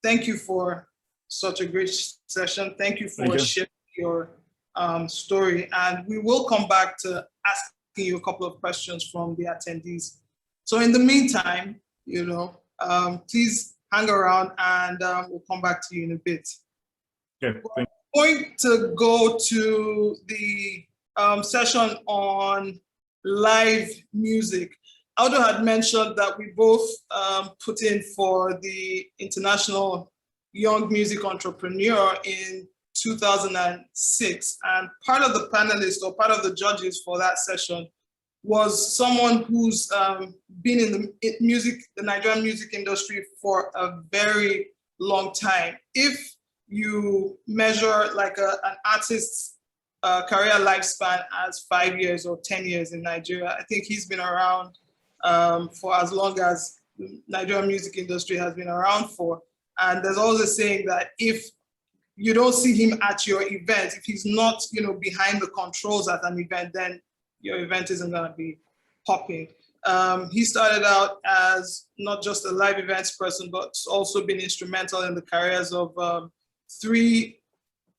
thank you for such a great session. Thank you for sharing your story. And we will come back to asking you a couple of questions from the attendees. So in the meantime, please hang around, and we'll come back to you in a bit. Okay, we're going to go to the session on live music. Aldo had mentioned that we both put in for the International Young Music Entrepreneur in 2006. And part of the panelists, or part of the judges for that session, was someone who's been in the Nigerian music industry for a very long time. If you measure like an artist's career lifespan as 5 years or 10 years in Nigeria, I think he's been around for as long as the Nigerian music industry has been around for. And there's always a saying that if you don't see him at your event, if he's not, behind the controls at an event, then your event isn't going to be popping. He started out as not just a live events person, but also been instrumental in the careers of 3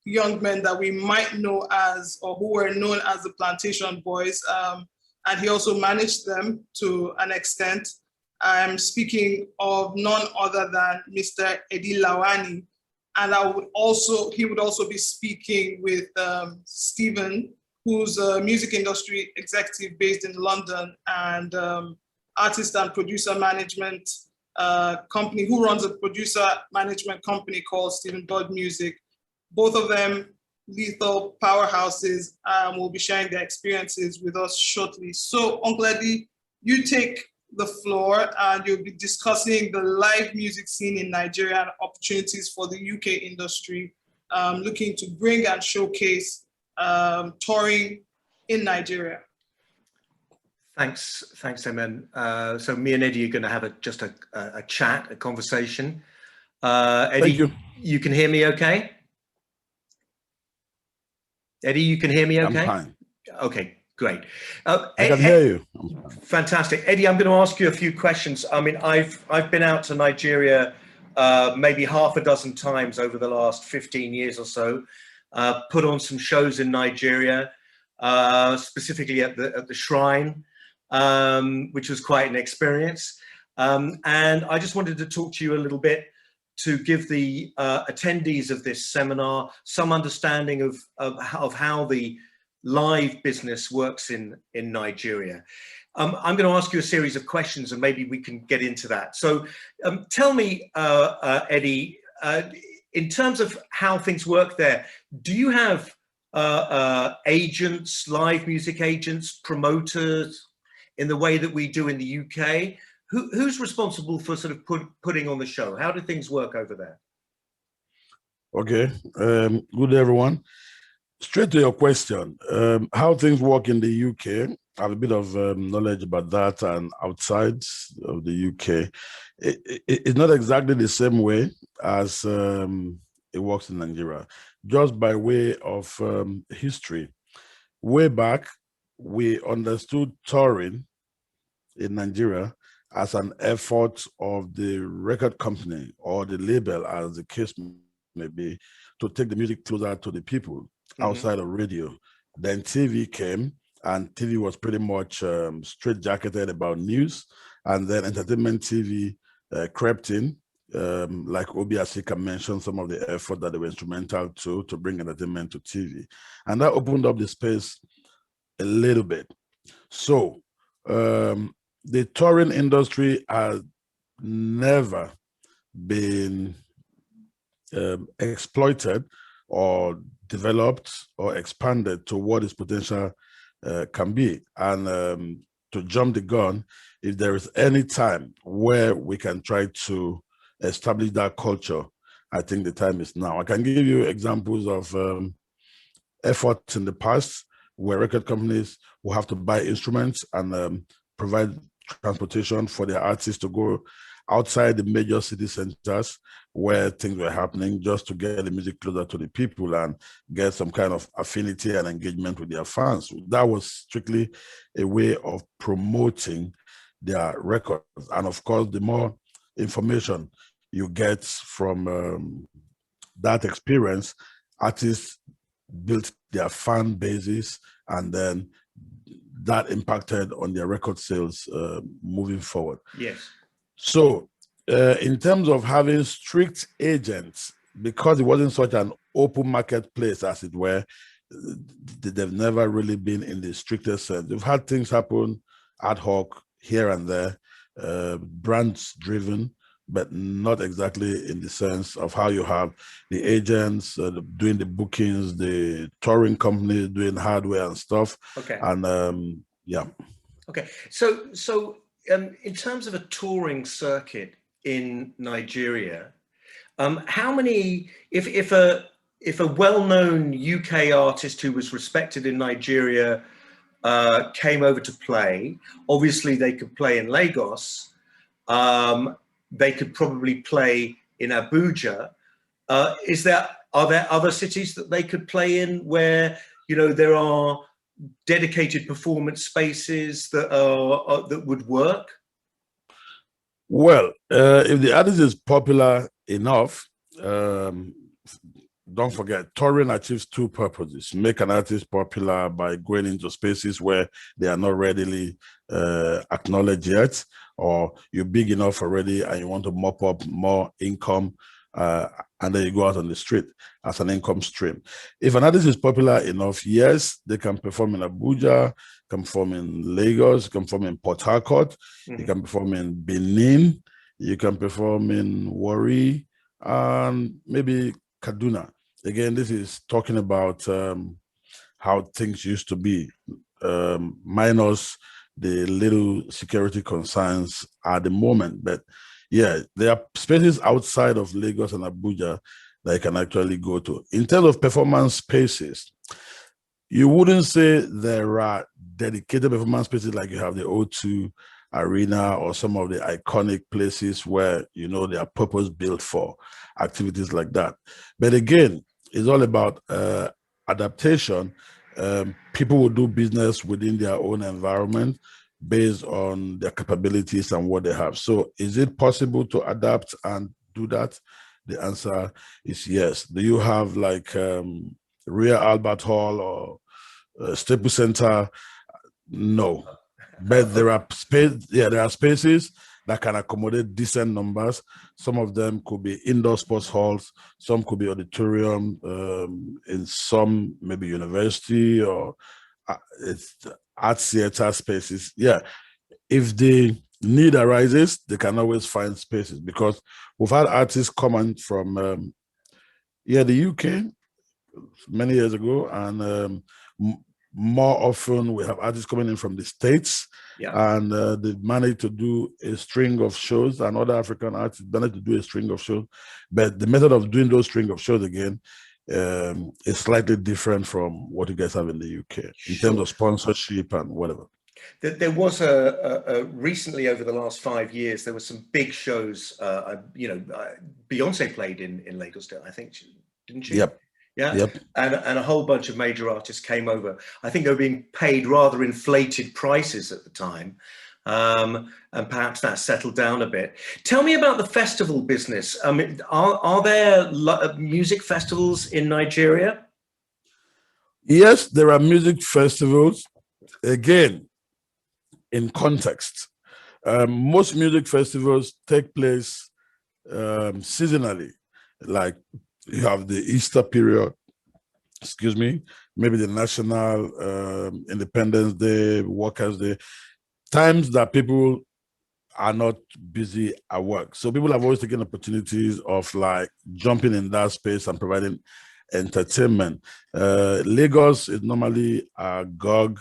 young men that we might know as, or who were known as the Plantation Boys. And he also managed them to an extent. I'm speaking of none other than Mr. Eddie Lawani. And he would also be speaking with Stephen, who's a music industry executive based in London, and artist and producer management company, who runs a producer management company called Stephen Bird Music. Both of them lethal powerhouses, will be sharing their experiences with us shortly. So Uncle Eddie, you take the floor, and you'll be discussing the live music scene in Nigeria and opportunities for the UK industry, looking to bring and showcase touring in Nigeria. Thanks, Eman. So me and Eddie are going to have a chat, a conversation. Eddie, you can hear me okay? Eddie, you can hear me okay? I'm fine. Okay, Great. I can hear you. Fantastic. Eddie, I'm going to ask you a few questions. I mean, I've been out to Nigeria maybe half a dozen times over the last 15 years or so, put on some shows in Nigeria, specifically at the Shrine, which was quite an experience. And I just wanted to talk to you a little bit to give the attendees of this seminar some understanding of how the live business works in Nigeria. I'm going to ask you a series of questions and maybe we can get into that. So tell me, Eddie, in terms of how things work there, do you have agents, live music agents, promoters in the way that we do in the UK? Who's responsible for sort of putting on the show? How do things work over there? Okay, good day, everyone. Straight to your question, how things work in the UK. I have a bit of knowledge about that, and outside of the UK, it's not exactly the same way as it works in Nigeria. Just by way of history, way back, we understood touring in Nigeria as an effort of the record company or the label, as the case may be, to take the music closer to the people outside of radio. Then TV came, and TV was pretty much straight-jacketed about news, and then entertainment TV crept in, like Obi Asika mentioned some of the effort that they were instrumental to bring entertainment to TV. And that opened up the space a little bit. So the touring industry has never been exploited or developed or expanded to what its potential can be. And to jump the gun, if there is any time where we can try to establish that culture, I think the time is now. I can give you examples of efforts in the past where record companies will have to buy instruments and provide transportation for their artists to go outside the major city centers where things were happening, just to get the music closer to the people and get some kind of affinity and engagement with their fans. That was strictly a way of promoting their records. And of course, the more information you get from that experience, artists built their fan bases, and then that impacted on their record sales moving forward. Yes. So in terms of having strict agents, because it wasn't such an open marketplace, as it were, they've never really been in the strictest sense. We've had things happen ad hoc here and there, brands driven, but not exactly in the sense of how you have the agents doing the bookings, the touring companies doing hardware and stuff. Okay. And yeah. Okay. So in terms of a touring circuit in Nigeria, how many, if a well-known UK artist who was respected in Nigeria came over to play, obviously they could play in Lagos, they could probably play in Abuja. Are there other cities that they could play in where, you know, there are dedicated performance spaces that would work? Well, if the artist is popular enough, don't forget, touring achieves two purposes: make an artist popular by going into spaces where they are not readily acknowledged yet, or you're big enough already and you want to mop up more income, and then you go out on the street as an income stream. If an artist is popular enough, yes, they can perform in Abuja, can perform in Lagos, can perform in Port Harcourt, you can perform in Benin, you can perform in Warri, and maybe Kaduna. Again, this is talking about how things used to be, minus the little security concerns at the moment. But yeah, there are spaces outside of Lagos and Abuja that you can actually go to. In terms of performance spaces, you wouldn't say there are dedicated performance spaces like you have the O2 Arena or some of the iconic places where, you know, they are purpose built for activities like that. But again, it's all about adaptation. people will do business within their own environment based on their capabilities and what they have. So is it possible to adapt and do that? The answer is yes. Do you have like Rear Albert Hall or Staples Center? No, but there are spaces that can accommodate decent numbers. Some of them could be indoor sports halls, some could be auditorium, in some maybe university or it's art theater spaces. Yeah, if the need arises, they can always find spaces, because we've had artists coming from the UK many years ago, and more often we have artists coming in from the States, and they've managed to do a string of shows, and other African artists managed to do a string of shows. But the method of doing those string of shows again is slightly different from what you guys have in the UK in terms of sponsorship and whatever. There was recently, over the last 5 years, there were some big shows. Beyonce played in Lagos, I think, didn't she? Yep. Yeah. Yep. And a whole bunch of major artists came over. I think they were being paid rather inflated prices at the time. And perhaps that settled down a bit. Tell me about the festival business. I mean, are there music festivals in Nigeria? Yes, there are music festivals. Again, in context, most music festivals take place seasonally. Like you have the Easter period, maybe the National Independence Day, Workers' Day, times that people are not busy at work. So people have always taken opportunities of like jumping in that space and providing entertainment. Lagos is normally a GOG,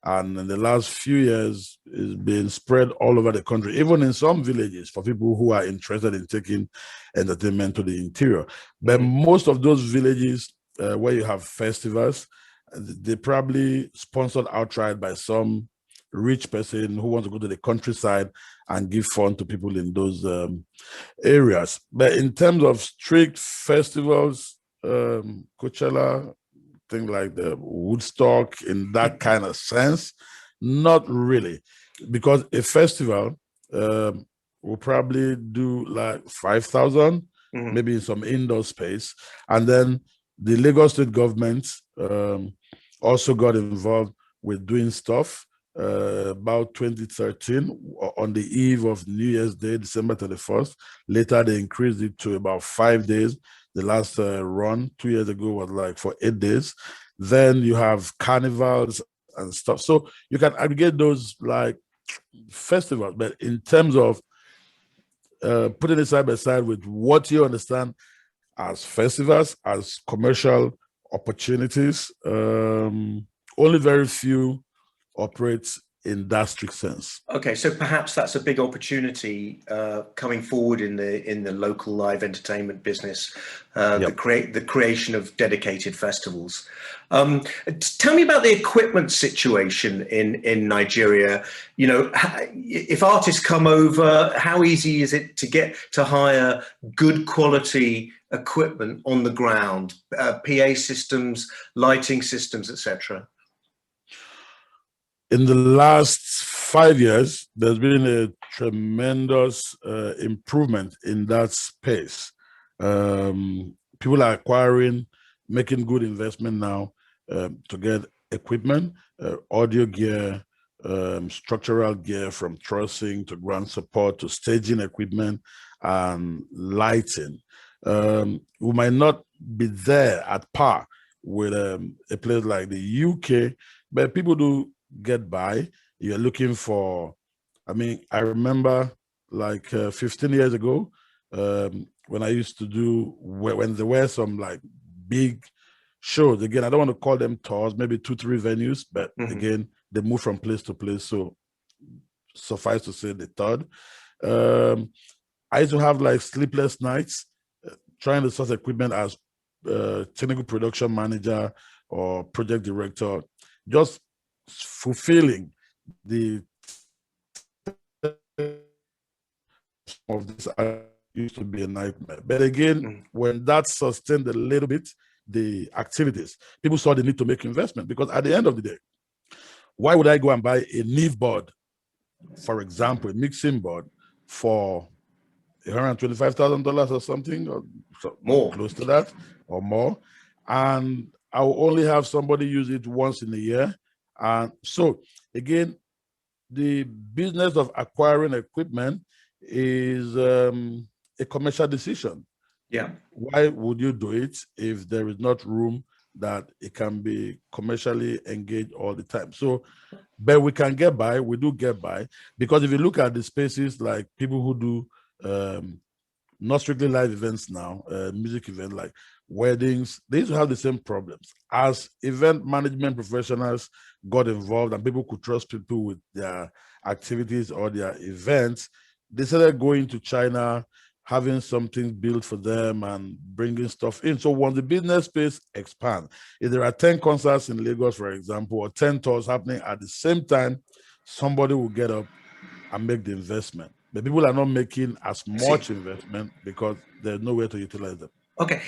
and in the last few years, it's been spread all over the country, even in some villages for people who are interested in taking entertainment to the interior. But most of those villages where you have festivals, they're probably sponsored outright by some rich person who wants to go to the countryside and give fun to people in those areas. But in terms of strict festivals, Coachella, thing like the Woodstock in that kind of sense, not really, because a festival will probably do like 5,000, maybe in some indoor space, and then the Lagos state government also got involved with doing stuff about 2013 on the eve of New Year's Day, December 31st. Later, they increased it to about 5 days. The last run 2 years ago was like for 8 days. Then you have carnivals and stuff. So you can aggregate those like festivals. But in terms of putting it side by side with what you understand as festivals, as commercial opportunities, only very few operates in that strict sense. Okay, so perhaps that's a big opportunity coming forward in the local live entertainment business, the creation of dedicated festivals. Tell me about the equipment situation in Nigeria. You know, if artists come over, how easy is it to hire good quality equipment on the ground, PA systems, lighting systems, etc.? In the last 5 years, there's been a tremendous improvement in that space. People are acquiring, making good investment now to get equipment, audio gear, structural gear, from trussing to ground support to staging equipment and lighting. We might not be there at par with a place like the UK, but people do get by. You're looking for, I mean, I remember like 15 years ago when I used to do, when there were some like big shows, again, I don't want to call them tours, maybe 2-3 venues, but again, they move from place to place. So suffice to say the third. I used to have like sleepless nights trying to source equipment as technical production manager or project director, just fulfilling the of this used to be a nightmare. But again, when that's sustained a little bit, the activities. People saw the need to make investment, because at the end of the day, why would I go and buy a Neve board, for example, a mixing board for $125,000 or something, or more, close to that, or more, and I will only have somebody use it once in a year? And so again, the business of acquiring equipment is a commercial decision. Yeah. Why would you do it if there is not room that it can be commercially engaged all the time? So, but we can get by, we do get by, because if you look at the spaces like people who do not strictly live events now, music events like weddings, they used to have the same problems. As event management professionals got involved and people could trust people with their activities or their events, they started going to China, having something built for them and bringing stuff in. So once the business space expands, if there are 10 concerts in Lagos, for example, or 10 tours happening at the same time, somebody will get up and make the investment. But people are not making as much investment because there's nowhere to utilize them. Okay,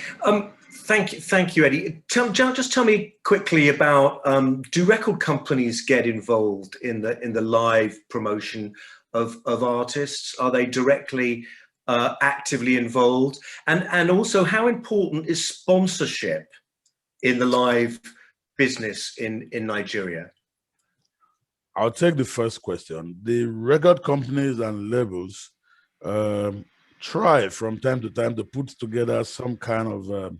thank you, Eddie. Just tell me quickly about, do record companies get involved in the live promotion of artists? Are they directly actively involved? And also, how important is sponsorship in the live business in Nigeria? I'll take the first question. The record companies and labels try from time to time to put together some kind of,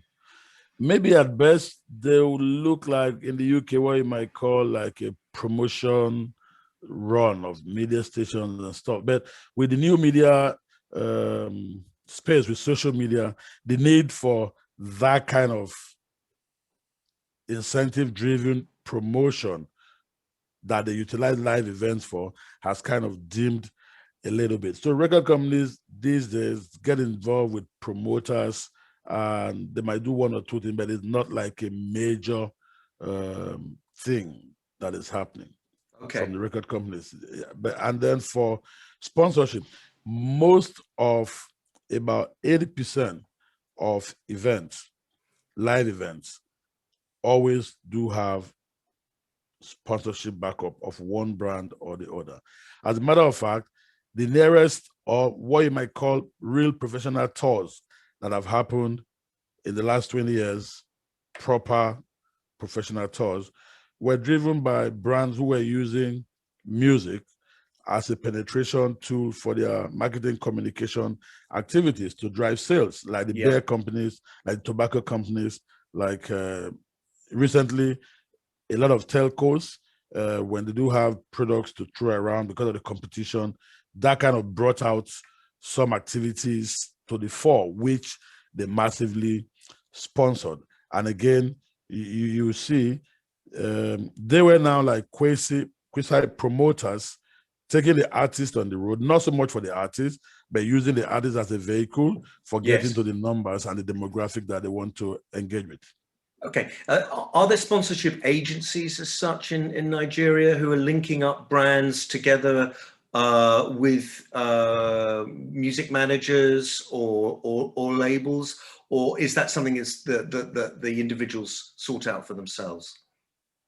maybe at best, they will look like in the UK what you might call like a promotion run of media stations and stuff. But with the new media space, with social media, the need for that kind of incentive-driven promotion that they utilize live events for has kind of dimmed a little bit. So record companies these days get involved with promoters, and they might do one or two things, but it's not like a major thing that is happening from the record companies. And then for sponsorship, most of about 80% of events, live events, always do have sponsorship backup of one brand or the other. As a matter of fact, the nearest, or what you might call real professional tours that have happened in the last 20 years, proper professional tours, were driven by brands who were using music as a penetration tool for their marketing communication activities to drive sales, like the beer companies, like tobacco companies, like recently, a lot of telcos, when they do have products to throw around because of the competition, that kind of brought out some activities to the fore, which they massively sponsored. And again, you see, they were now like quasi promoters, taking the artist on the road, not so much for the artist, but using the artist as a vehicle for getting to the numbers and the demographic that they want to engage with. Okay, are there sponsorship agencies as such in Nigeria who are linking up brands together with music managers or labels, or is that something that the individuals sort out for themselves?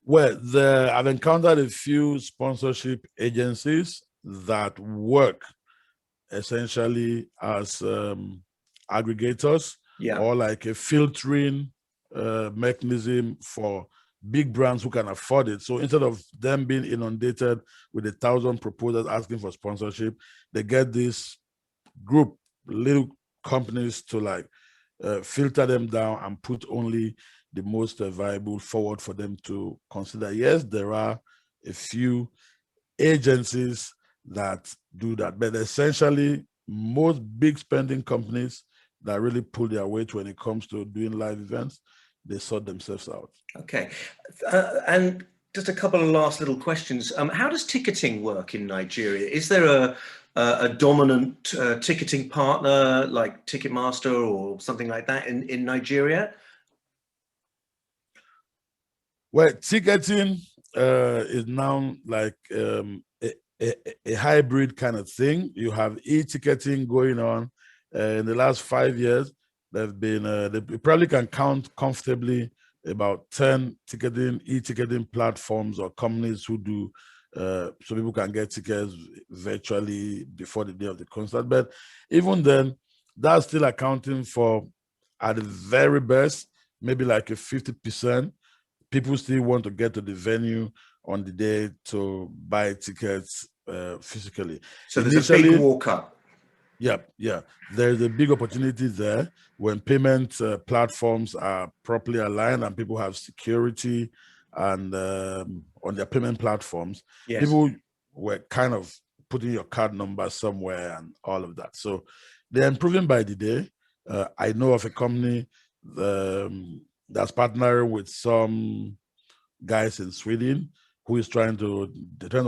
Well, I've encountered a few sponsorship agencies that work essentially as aggregators, or like a filtering mechanism for big brands who can afford it. So instead of them being inundated with 1,000 proposals asking for sponsorship, they get this group, little companies to like filter them down and put only the most viable forward for them to consider. Yes, there are a few agencies that do that, but essentially most big spending companies that really pull their weight when it comes to doing live events, they sort themselves out. Okay, and just a couple of last little questions. How does ticketing work in Nigeria? Is there a dominant ticketing partner like Ticketmaster or something like that in Nigeria? Well, ticketing is now like a hybrid kind of thing. You have e-ticketing going on in the last 5 years. There've been, they probably can count comfortably about 10 e-ticketing platforms or companies who do, so people can get tickets virtually before the day of the concert. But even then, that's still accounting for, at the very best, maybe like a 50%. People still want to get to the venue on the day to buy tickets physically. So there's a big walk up. Yeah. There's a big opportunity there when payment platforms are properly aligned and people have security and on their payment platforms. Yes. People were kind of putting your card number somewhere and all of that. So they're improving by the day. I know of a company that's partnering with some guys in Sweden who is trying to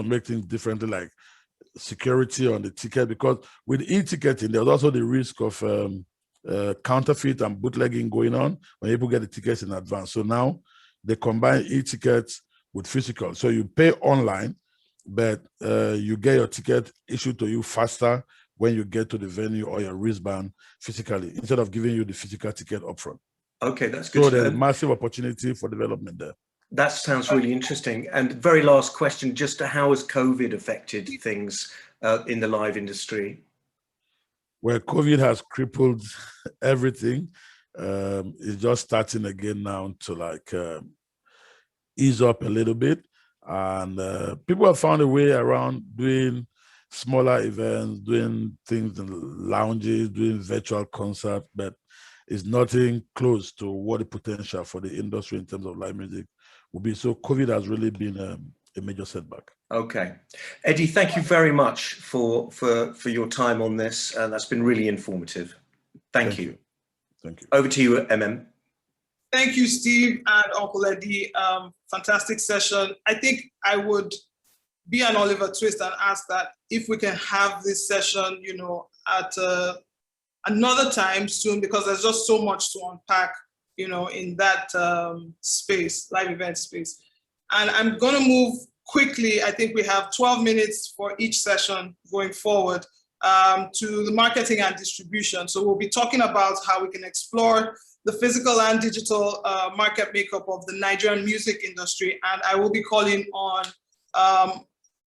make things differently, like security on the ticket, because with e-ticketing, there's also the risk of counterfeit and bootlegging going on when people get the tickets in advance. So now they combine e-tickets with physical. So you pay online, but you get your ticket issued to you faster when you get to the venue or your wristband physically, instead of giving you the physical ticket upfront. Okay, that's good. So there's a massive opportunity for development there. That sounds really interesting. And very last question, just how has COVID affected things in the live industry? Well, COVID has crippled everything. It's just starting again now to like ease up a little bit. And people have found a way around doing smaller events, doing things in lounges, doing virtual concerts, but it's nothing close to what the potential for the industry in terms of live music will be. So COVID has really been a major setback. Okay. Eddie, thank you very much for your time on this. That's been really informative. Thank you. Thank you. Over to you, MM. Thank you, Steve and Uncle Eddie. Fantastic session. I think I would be an Oliver Twist and ask that if we can have this session, you know, at another time soon, because there's just so much to unpack, you know, in that space, live event space. And I'm going to move quickly. I think we have 12 minutes for each session going forward to the marketing and distribution. So we'll be talking about how we can explore the physical and digital market makeup of the Nigerian music industry. And I will be calling on a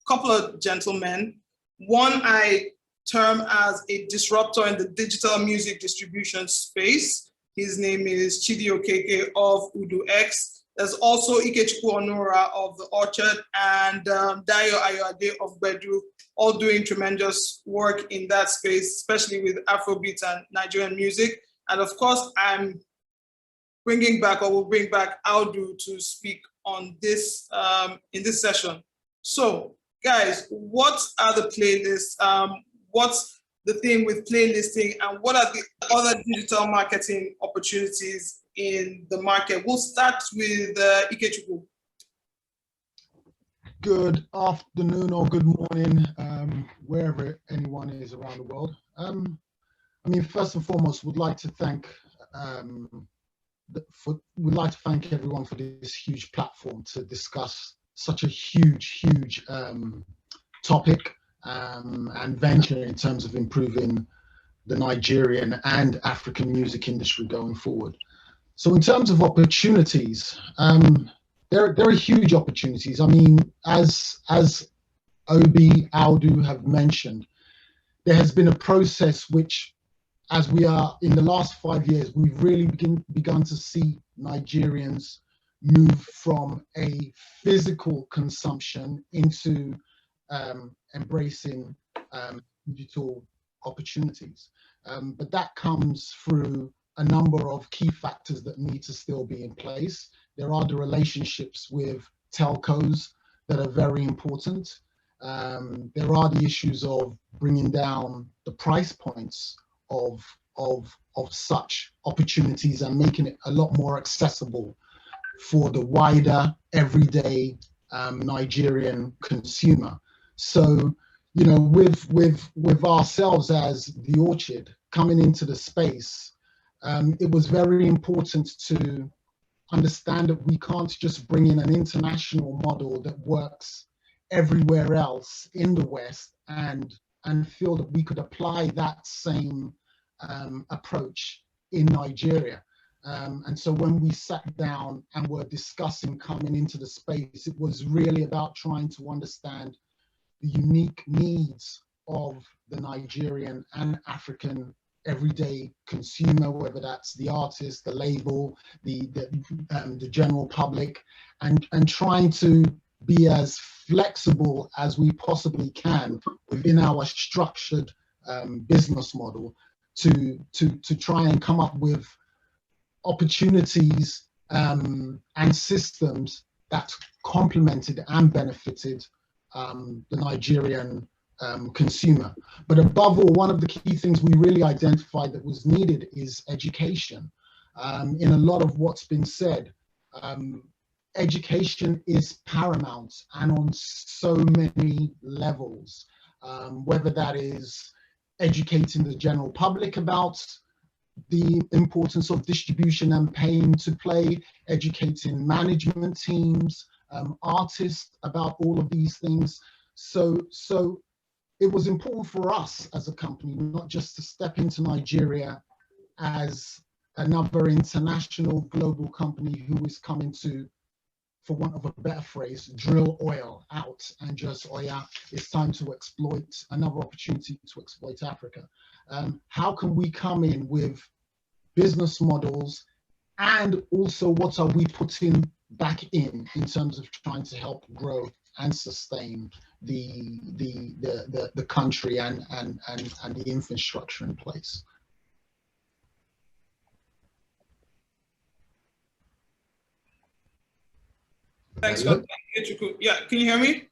couple of gentlemen. One I term as a disruptor in the digital music distribution space. His name is Chidi Okeke of UdoX. There's also Ikechukwu Onora of The Orchard and Dayo Ayoade of Bedu, all doing tremendous work in that space, especially with Afrobeat and Nigerian music. And of course, I'm bringing back, or will bring back Audu to speak on this in this session. So guys, what are the playlists? What's the thing with playlisting, and what are the other digital marketing opportunities in the market? We'll start with Ikechukwu. Good afternoon or good morning, wherever anyone is around the world. I mean, first and foremost, would like to thank everyone for this huge platform to discuss such a huge topic and venture in terms of improving the Nigerian and African music industry going forward. So in terms of opportunities, there are huge opportunities. I mean, as Obi, Audu have mentioned, there has been a process which, as we are in the last 5 years, we've really begun to see Nigerians move from a physical consumption into embracing digital opportunities. But that comes through a number of key factors that need to still be in place. There are the relationships with telcos that are very important. There are the issues of bringing down the price points of such opportunities and making it a lot more accessible for the wider everyday Nigerian consumer. So, you know, with ourselves as the Orchard coming into the space, it was very important to understand that we can't just bring in an international model that works everywhere else in the West and feel that we could apply that same approach in Nigeria. And so when we sat down and were discussing coming into the space, it was really about trying to understand the unique needs of the Nigerian and African everyday consumer, whether that's the artist, the label, the general public, and trying to be as flexible as we possibly can within our structured business model to try and come up with opportunities and systems that complemented and benefited the Nigerian consumer. But above all, one of the key things we really identified that was needed is education. In a lot of what's been said, education is paramount and on so many levels, whether that is educating the general public about the importance of distribution and paying to play, educating management teams, artists about all of these things. So it was important for us as a company not just to step into Nigeria as another international global company who is coming to, for want of a better phrase, drill oil out and just, oh yeah, it's time to exploit another opportunity to exploit Africa. How can we come in with business models, and also what are we putting back in terms of trying to help grow and sustain the country and the infrastructure in place? Thanks for that. Yeah, can you hear me?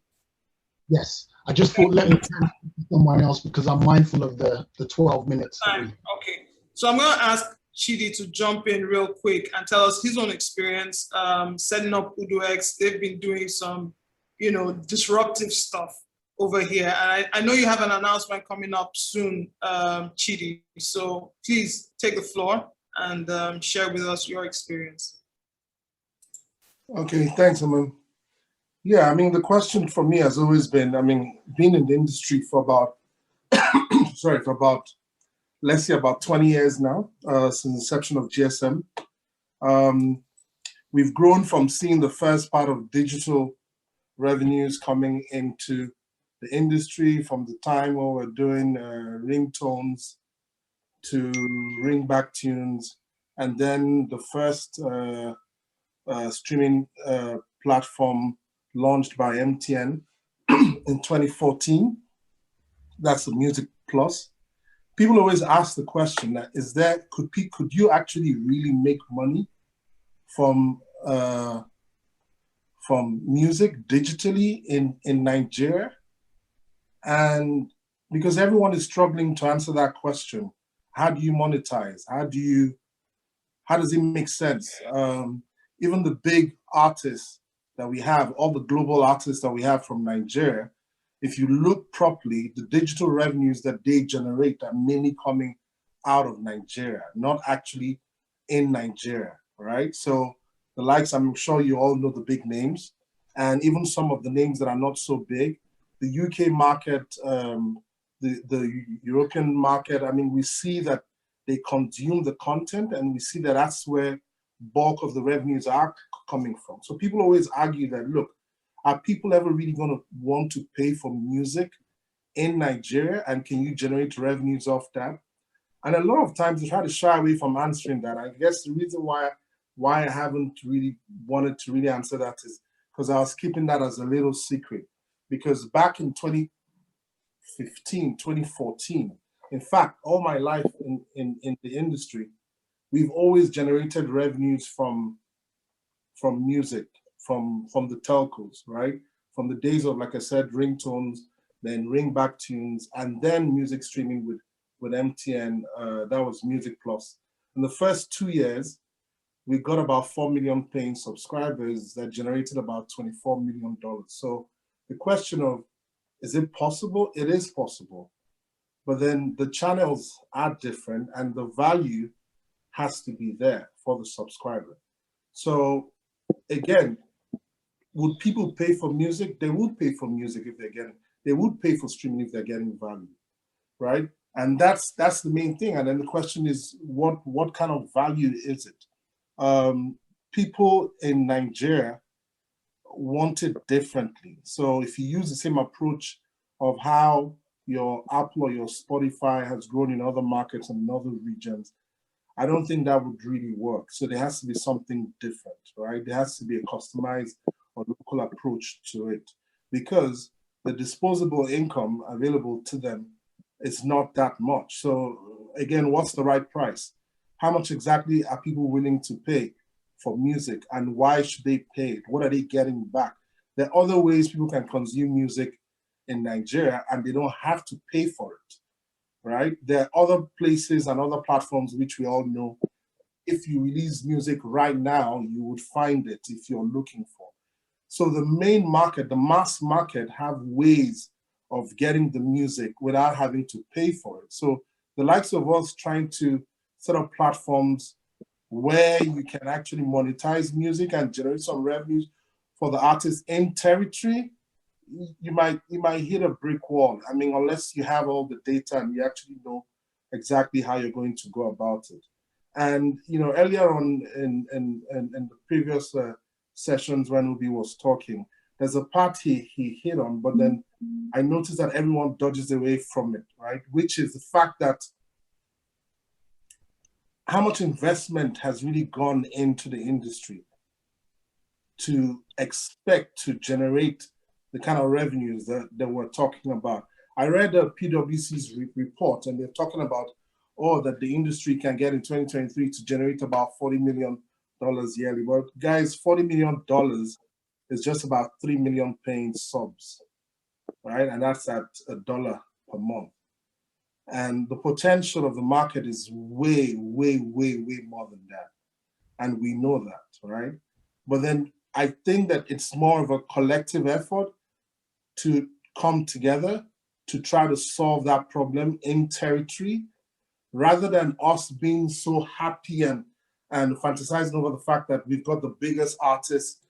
Yes, I just thought let me turn to someone else because I'm mindful of the 12 minutes. Okay, so I'm going to ask Chidi to jump in real quick and tell us his own experience setting up UdoX. They've been doing some, disruptive stuff over here. And I know you have an announcement coming up soon, Chidi. So please take the floor and share with us your experience. Okay, thanks, Aman. Yeah, the question for me has always been, being in the industry for about, let's say about 20 years now, since the inception of GSM. We've grown from seeing the first part of digital revenues coming into the industry from the time when we're doing ringtones to ringback tunes, and then the first streaming platform launched by MTN in 2014. That's the Music Plus. People always ask the question that could you actually really make money from music digitally in Nigeria? And because everyone is struggling to answer that question, how do you monetize? How does it make sense? Even the big artists that we have, all the global artists that we have from Nigeria, if you look properly, the digital revenues that they generate are mainly coming out of Nigeria, not actually in Nigeria, right? So the likes, I'm sure you all know the big names, and even some of the names that are not so big. The UK market, the European market, we see that they consume the content, and we see that that's where bulk of the revenues are coming from. So people always argue that, look, are people ever really going to want to pay for music in Nigeria, and can you generate revenues off that? And a lot of times they try to shy away from answering that. I guess the reason why I haven't really wanted to really answer that is because I was keeping that as a little secret. Because back in 2015, 2014, in fact, all my life in the industry, we've always generated revenues from music, from the telcos, right? From the days of, like I said, ringtones, then ringback tunes, and then music streaming with MTN. That was Music Plus. In the first 2 years, we got about 4 million paying subscribers that generated about $24 million. So the question of, is it possible? It is possible. But then the channels are different, and the value has to be there for the subscriber. So again, would people pay for music? They would pay for music if they're getting, they would pay for streaming if they're getting value, right? And that's the main thing. And then the question is, what kind of value is it? People in Nigeria want it differently. So if you use the same approach of how your Apple or your Spotify has grown in other markets and in other regions, I don't think that would really work. So there has to be something different, right? There has to be a customized or local approach to it, because the disposable income available to them is not that much. So again, what's the right price? How much exactly are people willing to pay for music, and why should they pay it? What are they getting back? There are other ways people can consume music in Nigeria and they don't have to pay for it, right? There are other places and other platforms which we all know. If you release music right now, you would find it if you're looking for. So the main market, the mass market, have ways of getting the music without having to pay for it. So the likes of us trying to set up platforms where you can actually monetize music and generate some revenues for the artists in territory, you might hit a brick wall. I mean, unless you have all the data and you actually know exactly how you're going to go about it. And earlier on in the previous sessions when Ubi was talking, there's a part he hit on, but then I noticed that everyone dodges away from it, right? Which is the fact that how much investment has really gone into the industry to expect to generate the kind of revenues that we're talking about. I read PwC's report, and they're talking about, that the industry can get in 2023 to generate about $40 million yearly. But guys, $40 million is just about 3 million paying subs, right? And that's at $1 per month. And the potential of the market is way, way, way, way more than that. And we know that, right? But then I think that it's more of a collective effort to come together to try to solve that problem in territory, rather than us being so happy and fantasizing over the fact that we've got the biggest artists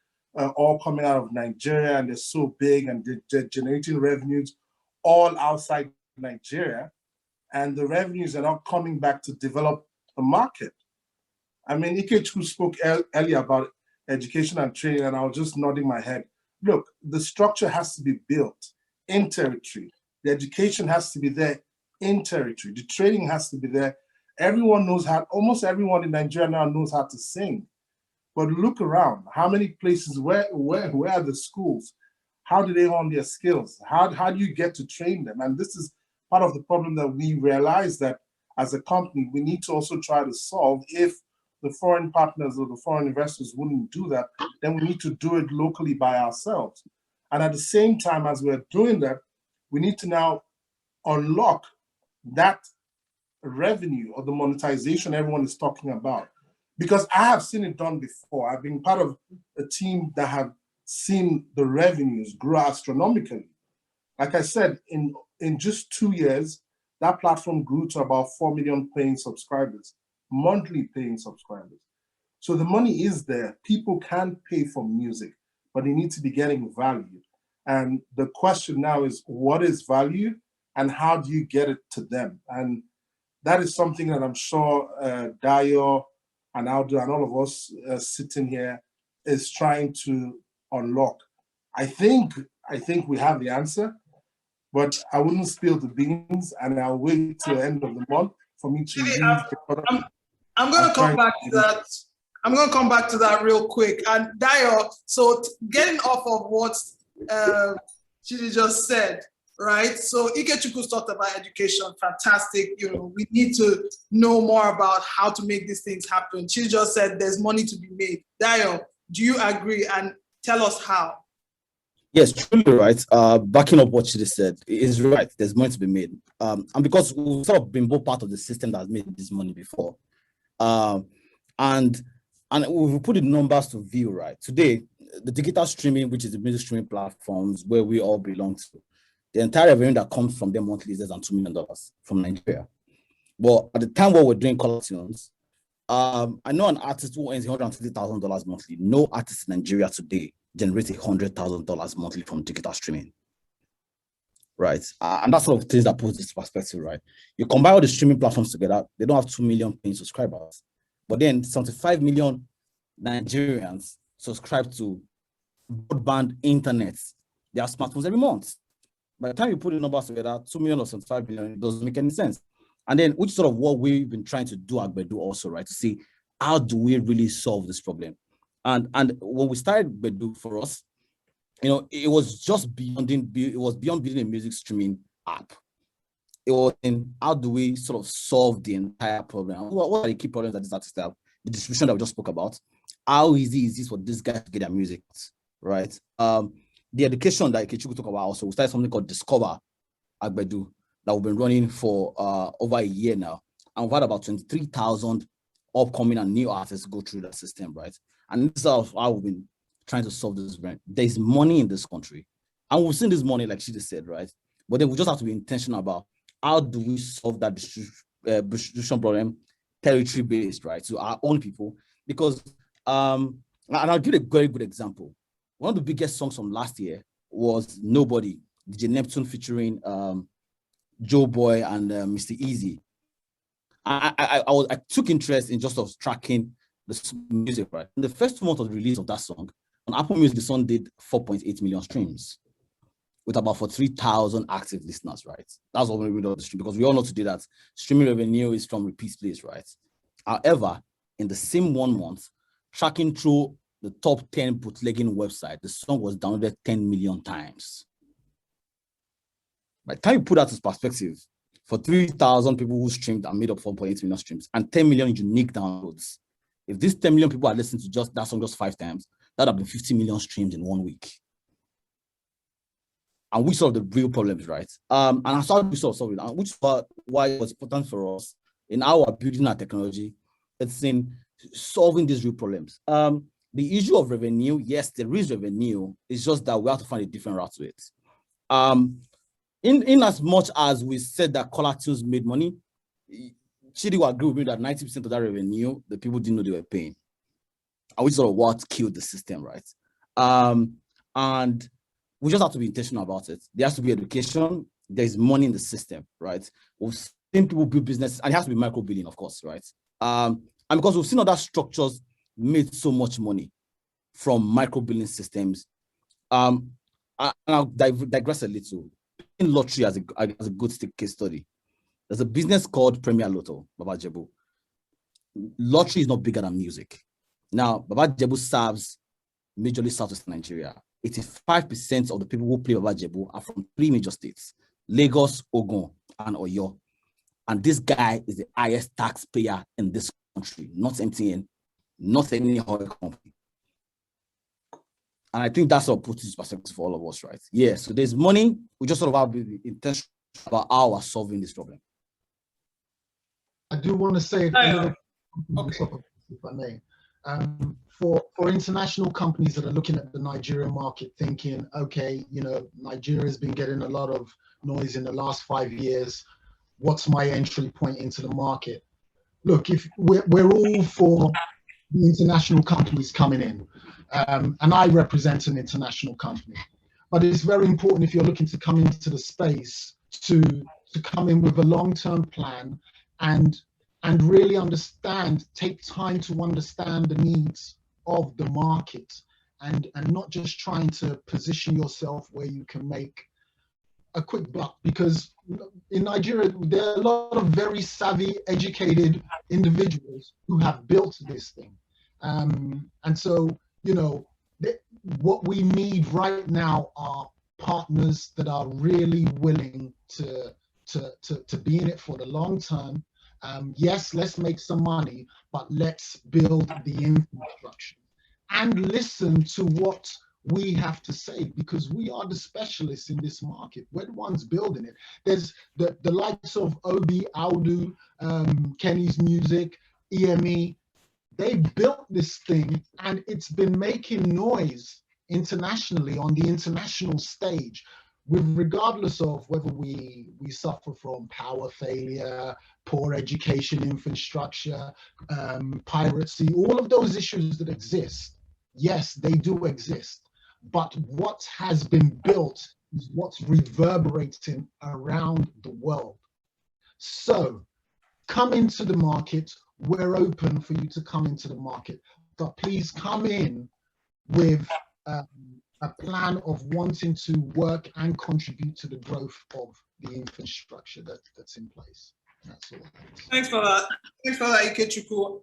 all coming out of Nigeria and they're so big and they're generating revenues all outside Nigeria, and the revenues are not coming back to develop the market. I mean, Ikechukwu spoke earlier about education and training, and I was just nodding my head. Look, the structure has to be built in territory. The education has to be there in territory. The training has to be there. Everyone knows how, almost everyone in Nigeria now knows how to sing. But look around, how many places, where are the schools? How do they hone their skills? How do you get to train them? And this is part of the problem that we realize that as a company, we need to also try to solve. If the foreign partners or the foreign investors wouldn't do that, then we need to do it locally by ourselves. And at the same time, as we're doing that, we need to now unlock that revenue or the monetization everyone is talking about. Because I have seen it done before. I've been part of a team that have seen the revenues grow astronomically. Like I said, in just 2 years, that platform grew to about 4 million paying subscribers, monthly paying subscribers. So the money is there. People can pay for music, but they need to be getting value. And the question now is, what is value and how do you get it to them? And that is something that I'm sure Dayo and Aldo and all of us sitting here is trying to unlock. I think we have the answer, but I wouldn't spill the beans, and I'll wait till the end of the month for me to use the product. I'm going to come back to that. I'm going to come back to that real quick. And Dayo, so getting off of what Chidi just said, right? So Ikechukwu talked about education, fantastic. We need to know more about how to make these things happen. Chidi just said there's money to be made. Dayo, do you agree? And tell us how. Yes, truly right. Backing up what Chidi said, is right. There's money to be made. And because we've sort of been both part of the system that has made this money before. And we've put the numbers to view, right? Today, the digital streaming, which is the music streaming platforms where we all belong to, the entire revenue that comes from them monthly is less than $2 million from Nigeria. But at the time what we're doing collections, I know an artist who earns $150,000 monthly. No artist in Nigeria today generates $100,000 monthly from digital streaming, right? And that's sort of things that puts this perspective, right? You combine all the streaming platforms together, they don't have 2 million paying subscribers, but then 75 million Nigerians subscribe to broadband internet. They have smartphones every month. By the time you put the numbers together, 2 million or 75 million, it doesn't make any sense. And then, which sort of what we've been trying to do at Bedu also, right? To see how do we really solve this problem. And when we started Bedu, for us, you know, it was just beyond building a music streaming app. It was in how do we sort of solve the entire problem? What are the key problems that this artist have? The distribution that we just spoke about. How easy is this for this guy to get their music, right? The education that Ikechukwu talk about also, we started something called Discover at Bedu that we've been running for over a year now. And we've had about 23,000 upcoming and new artists go through that system, right? And this is how we've been trying to solve this brand. There's money in this country. And we've seen this money, like she just said, right? But then we just have to be intentional about how do we solve that distribution problem, territory-based, right? To our own people. Because, and I'll give a very good example. One of the biggest songs from last year was Nobody, DJ Neptune featuring Joe Boy and Mr. Easy. I took interest in just of tracking the music, right? In the first month of the release of that song, on Apple Music, the song did 4.8 million streams with about 43,000 active listeners, right? That's what we read on the stream, because we all know today that streaming revenue is from repeat plays, right? However, in the same 1 month, tracking through the top 10 bootlegging website, the song was downloaded 10 million times. By the time you put that into perspective, for 3,000 people who streamed and made up 4.8 million streams and 10 million unique downloads, if these 10 million people are listening to just that song just 5 times, that would have been 50 million streams in 1 week. And we solve the real problems, right? And I started to solve it, which is why it was important for us in our building our technology. It's in solving these real problems. The issue of revenue, yes, there is revenue. It's just that we have to find a different route to it. In as much as we said that caller tunes made money, Chidi will agree with me that 90% of that revenue, the people didn't know they were paying. And which sort of what killed the system, right? And we just have to be intentional about it. There has to be education. There's money in the system, right? We've seen people build businesses, and it has to be micro billing, of course, right? And because we've seen other structures made so much money from micro billing systems. And I'll digress a little. In lottery as a good case study. There's a business called Premier Lotto, Baba Jebu. Lottery is not bigger than music. Now, Baba Jebu serves majorly Southwest Nigeria. 85% of the people who play Baba Jebu are from 3 major states: Lagos, Ogun, and Oyo. And this guy is the highest taxpayer in this country, not MTN, not any other company. And I think that's what puts this perspective for all of us, right? Yeah, so there's money. We just sort of have to be intentional about how we're solving this problem. I do want to say a little, okay, if I may. For international companies that are looking at the Nigerian market thinking, okay, you know, Nigeria's been getting a lot of noise in the last 5 years. What's my entry point into the market? Look, if we're all for the international companies coming in, and I represent an international company, but it's very important if you're looking to come into the space to come in with a long-term plan and really understand, take time to understand the needs of the market and not just trying to position yourself where you can make a quick buck, because in Nigeria, there are a lot of very savvy, educated individuals who have built this thing. And so, you know, what we need right now are partners that are really willing to be in it for the long term. Yes, let's make some money, but let's build the infrastructure and listen to what we have to say, because we are the specialists in this market. We're the ones building it. There's the likes of Obi, Audu, Kenny's Music, EME. They built this thing and it's been making noise internationally on the international stage, regardless of whether we suffer from power failure, poor education infrastructure, piracy, all of those issues that exist. Yes, they do exist. But what has been built is what's reverberating around the world. So come into the market. We're open for you to come into the market, but please come in with a plan of wanting to work and contribute to the growth of the infrastructure that's in place. That's all. Thanks for that. Thanks for that, Ikechukwu.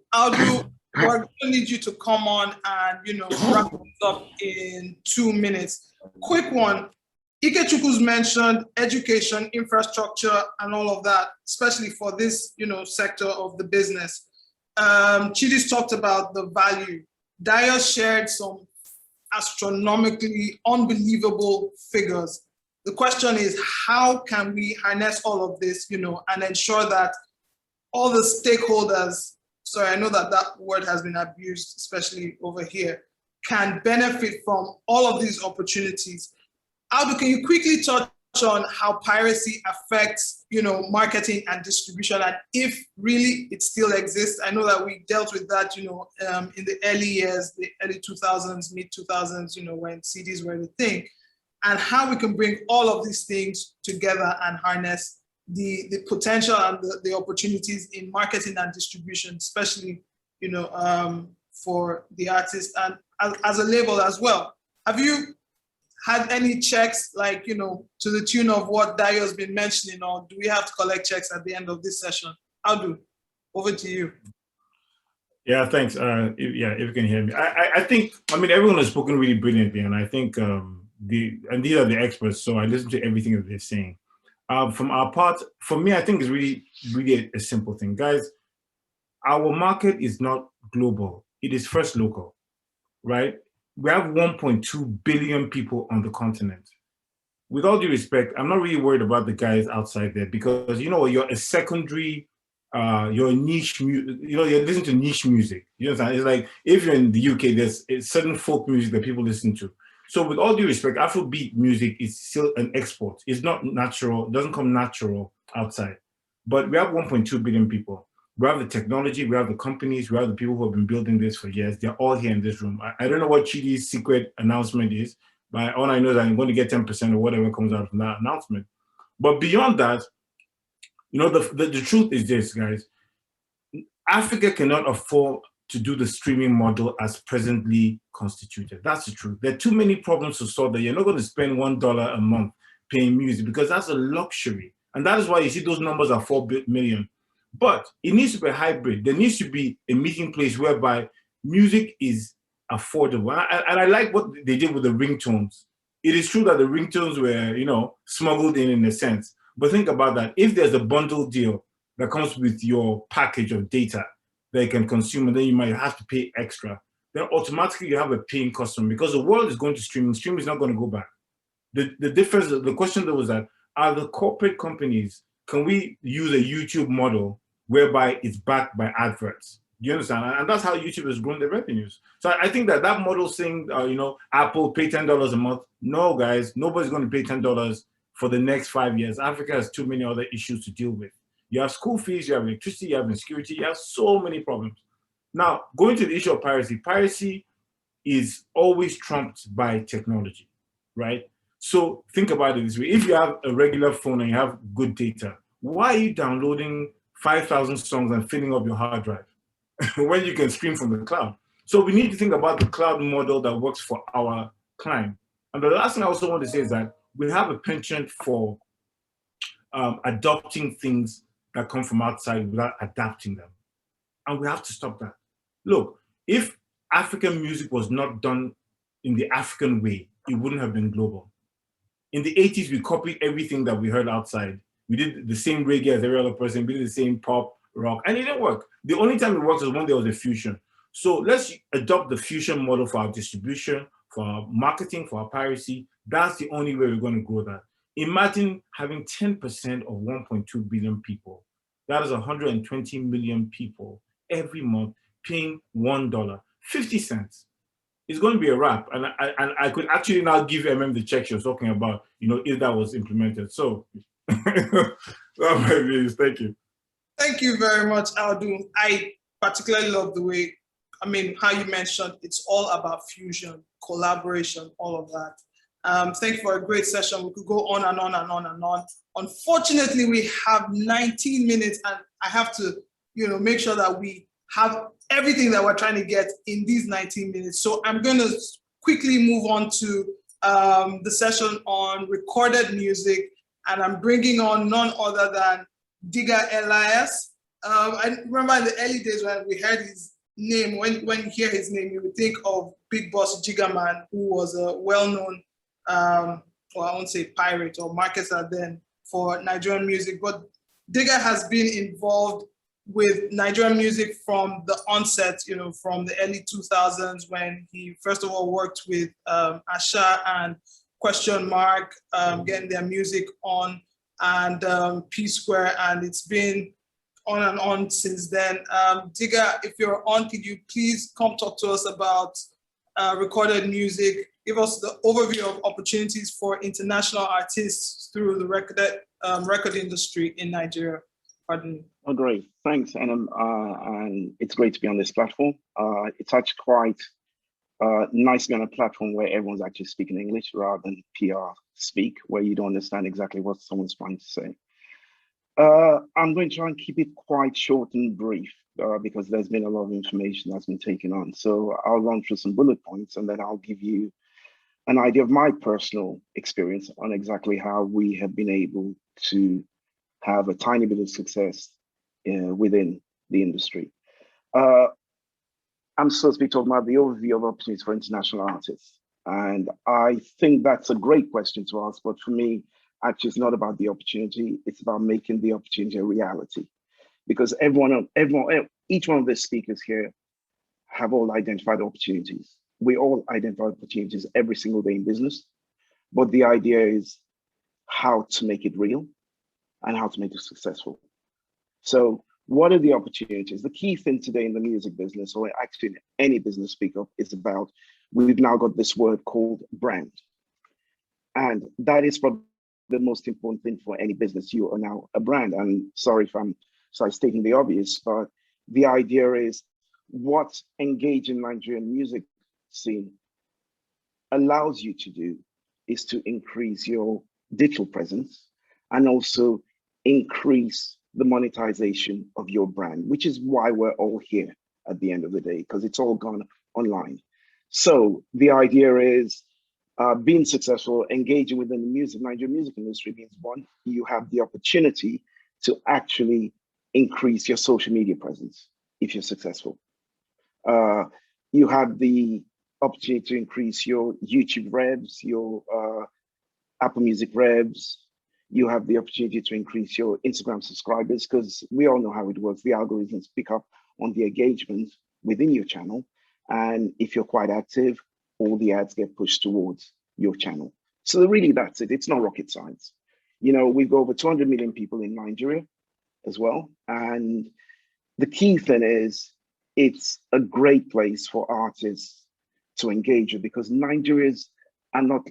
We're going to need you to come on and, wrap this up in 2 minutes. Quick one. Ikechukwu's mentioned education, infrastructure, and all of that, especially for this, sector of the business. Chidi's talked about the value. Dio shared some astronomically unbelievable figures. The question is, how can we harness all of this, and ensure that all the stakeholders, sorry, I know that that word has been abused, especially over here, can benefit from all of these opportunities. Aldo, can you quickly touch on how piracy affects, marketing and distribution, and if really it still exists? I know that we dealt with that, in the early years, the early 2000s, mid 2000s, when CDs were the thing, and how we can bring all of these things together and harness the potential and the opportunities in marketing and distribution, especially, for the artist and as a label as well. Have you had any checks, like, to the tune of what Dio's been mentioning, or do we have to collect checks at the end of this session? Aldo, over to you. Yeah, thanks. If you can hear me. I think, everyone has spoken really brilliantly, and I think these are the experts, so I listen to everything that they're saying. From our part, for me, I think it's really, really a simple thing. Guys, our market is not global. It is first local, right? We have 1.2 billion people on the continent. With all due respect, I'm not really worried about the guys outside there, because, you're a secondary, you're a niche, you're listening to niche music. You understand? It's like, if you're in the UK, there's a certain folk music that people listen to. So with all due respect, Afrobeat music is still an export. It's not natural, it doesn't come natural outside. But we have 1.2 billion people. We have the technology, we have the companies, we have the people who have been building this for years. They're all here in this room. I don't know what Chidi's secret announcement is, but all I know is that I'm going to get 10% or whatever comes out from that announcement. But beyond that, the truth is this, guys. Africa cannot afford to do the streaming model as presently constituted. That's the truth. There are too many problems to solve that you're not going to spend $1 a month paying music, because that's a luxury. And that is why you see those numbers are 4 million. But it needs to be a hybrid. There needs to be a meeting place whereby music is affordable. And I like what they did with the ringtones. It is true that the ringtones were, smuggled in a sense. But think about that. If there's a bundle deal that comes with your package of data that you can consume, and then you might have to pay extra, then automatically you have a paying customer, because the world is going to streaming. Streaming is not going to go back. The difference, the question though was that, are the corporate companies, can we use a YouTube model whereby it's backed by adverts? Do you understand? And that's how YouTube has grown their revenues. So I think that model saying, Apple pay $10 a month. No, guys, nobody's going to pay $10 for the next 5 years. Africa has too many other issues to deal with. You have school fees, you have electricity, you have insecurity, you have so many problems. Now, going to the issue of piracy, piracy is always trumped by technology, right? So think about it this way. If you have a regular phone and you have good data, why are you downloading 5,000 songs and filling up your hard drive when you can stream from the cloud? So we need to think about the cloud model that works for our client. And the last thing I also want to say is that we have a penchant for adopting things that come from outside without adapting them. And we have to stop that. Look, if African music was not done in the African way, it wouldn't have been global. In the 80s, we copied everything that we heard outside. We did the same reggae as every other person, we did the same pop, rock, and it didn't work. The only time it worked was when there was a fusion. So let's adopt the fusion model for our distribution, for our marketing, for our piracy. That's the only way we're going to grow that. Imagine having 10% of 1.2 billion people. That is 120 million people every month paying $1, 50 cents. It's going to be a wrap. And I could actually now give the check you're talking about, if that was implemented. So that might be, thank you. Thank you very much, Aldo. I particularly love the way, how you mentioned it's all about fusion, collaboration, all of that. Thank you for a great session. We could go on and on and on and on. Unfortunately, we have 19 minutes, and I have to, make sure that we have everything that we're trying to get in these 19 minutes. So I'm going to quickly move on to the session on recorded music, and I'm bringing on none other than Digger Elias. I remember in the early days when we heard his name, when you hear his name, you would think of Big Boss Jiggerman, who was a well-known, well, I won't say pirate or marketer then for Nigerian music, but Digger has been involved with Nigerian music from the onset, from the early 2000s, when he first of all worked with Asha and Question Mark, getting their music on, and P Square, and it's been on and on since then. Digger, if you're on, could you please come talk to us about recorded music? Give us the overview of opportunities for international artists through the record industry in Nigeria. Pardon me. Oh, great. Thanks, and it's great to be on this platform. It's actually quite nice to be on a platform where everyone's actually speaking English rather than PR speak, where you don't understand exactly what someone's trying to say. I'm going to try and keep it quite short and brief because there's been a lot of information that's been taken on. So I'll run through some bullet points, and then I'll give you an idea of my personal experience on exactly how we have been able to have a tiny bit of success within the industry. I'm supposed to be talking about the overview of opportunities for international artists. And I think that's a great question to ask, but for me, actually, it's not about the opportunity, it's about making the opportunity a reality. Because each one of the speakers here have all identified opportunities. We all identify opportunities every single day in business, but the idea is how to make it real and how to make it successful. So what are the opportunities? The key thing today in the music business, or actually any business speak up, is about, we've now got this word called brand. And that is probably the most important thing for any business. You are now a brand. And sorry if I'm stating the obvious, but the idea is what engaging Nigerian music scene allows you to do is to increase your digital presence and also increase the monetization of your brand, which is why we're all here at the end of the day, because it's all gone online. So the idea is being successful, engaging within the Nigerian music industry means, one, you have the opportunity to actually increase your social media presence if you're successful. You have the opportunity to increase your YouTube revs, your Apple Music revs. You have the opportunity to increase your Instagram subscribers, because we all know how it works. The algorithms pick up on the engagement within your channel. And if you're quite active, all the ads get pushed towards your channel. So really, that's it. It's not rocket science. We've got over 200 million people in Nigeria as well. And the key thing is, it's a great place for artists to engage with, because Nigerians are not,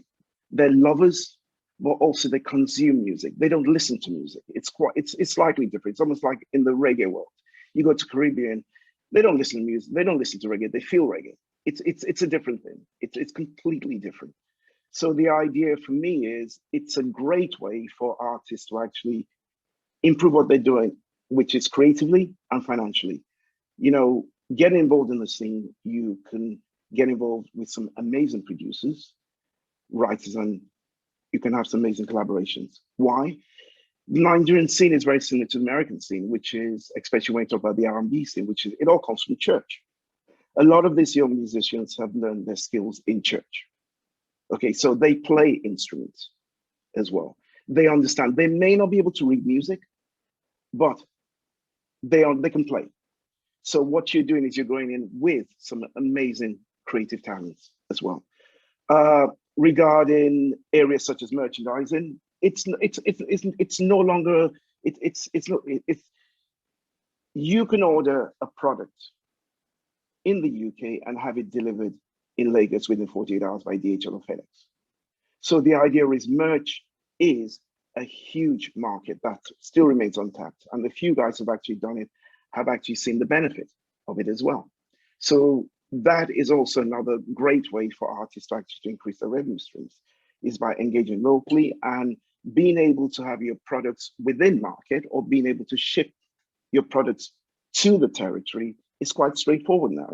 they're lovers, but also they consume music. They don't listen to music. It's slightly different. It's almost like in the reggae world. You go to Caribbean, they don't listen to music. They don't listen to reggae. They feel reggae. It's a different thing. It's completely different. So the idea for me is, it's a great way for artists to actually improve what they're doing, which is creatively and financially. Get involved in the scene. You can get involved with some amazing producers, writers, and you can have some amazing collaborations. Why? The Nigerian scene is very similar to the American scene, which is, especially when you talk about the R&B scene, which is, it all comes from church. A lot of these young musicians have learned their skills in church. Okay, so they play instruments as well. They understand. They may not be able to read music, but they can play. So what you're doing is you're going in with some amazing creative talents as well. Regarding areas such as merchandising, it's no longer, you can order a product in the UK and have it delivered in Lagos within 48 hours by DHL or FedEx. So the idea is, merch is a huge market that still remains untapped. And the few guys who've actually done it have actually seen the benefit of it as well. So that is also another great way for artists to actually increase their revenue streams. is by engaging locally and being able to have your products within market or being able to ship your products to the territory is quite straightforward now.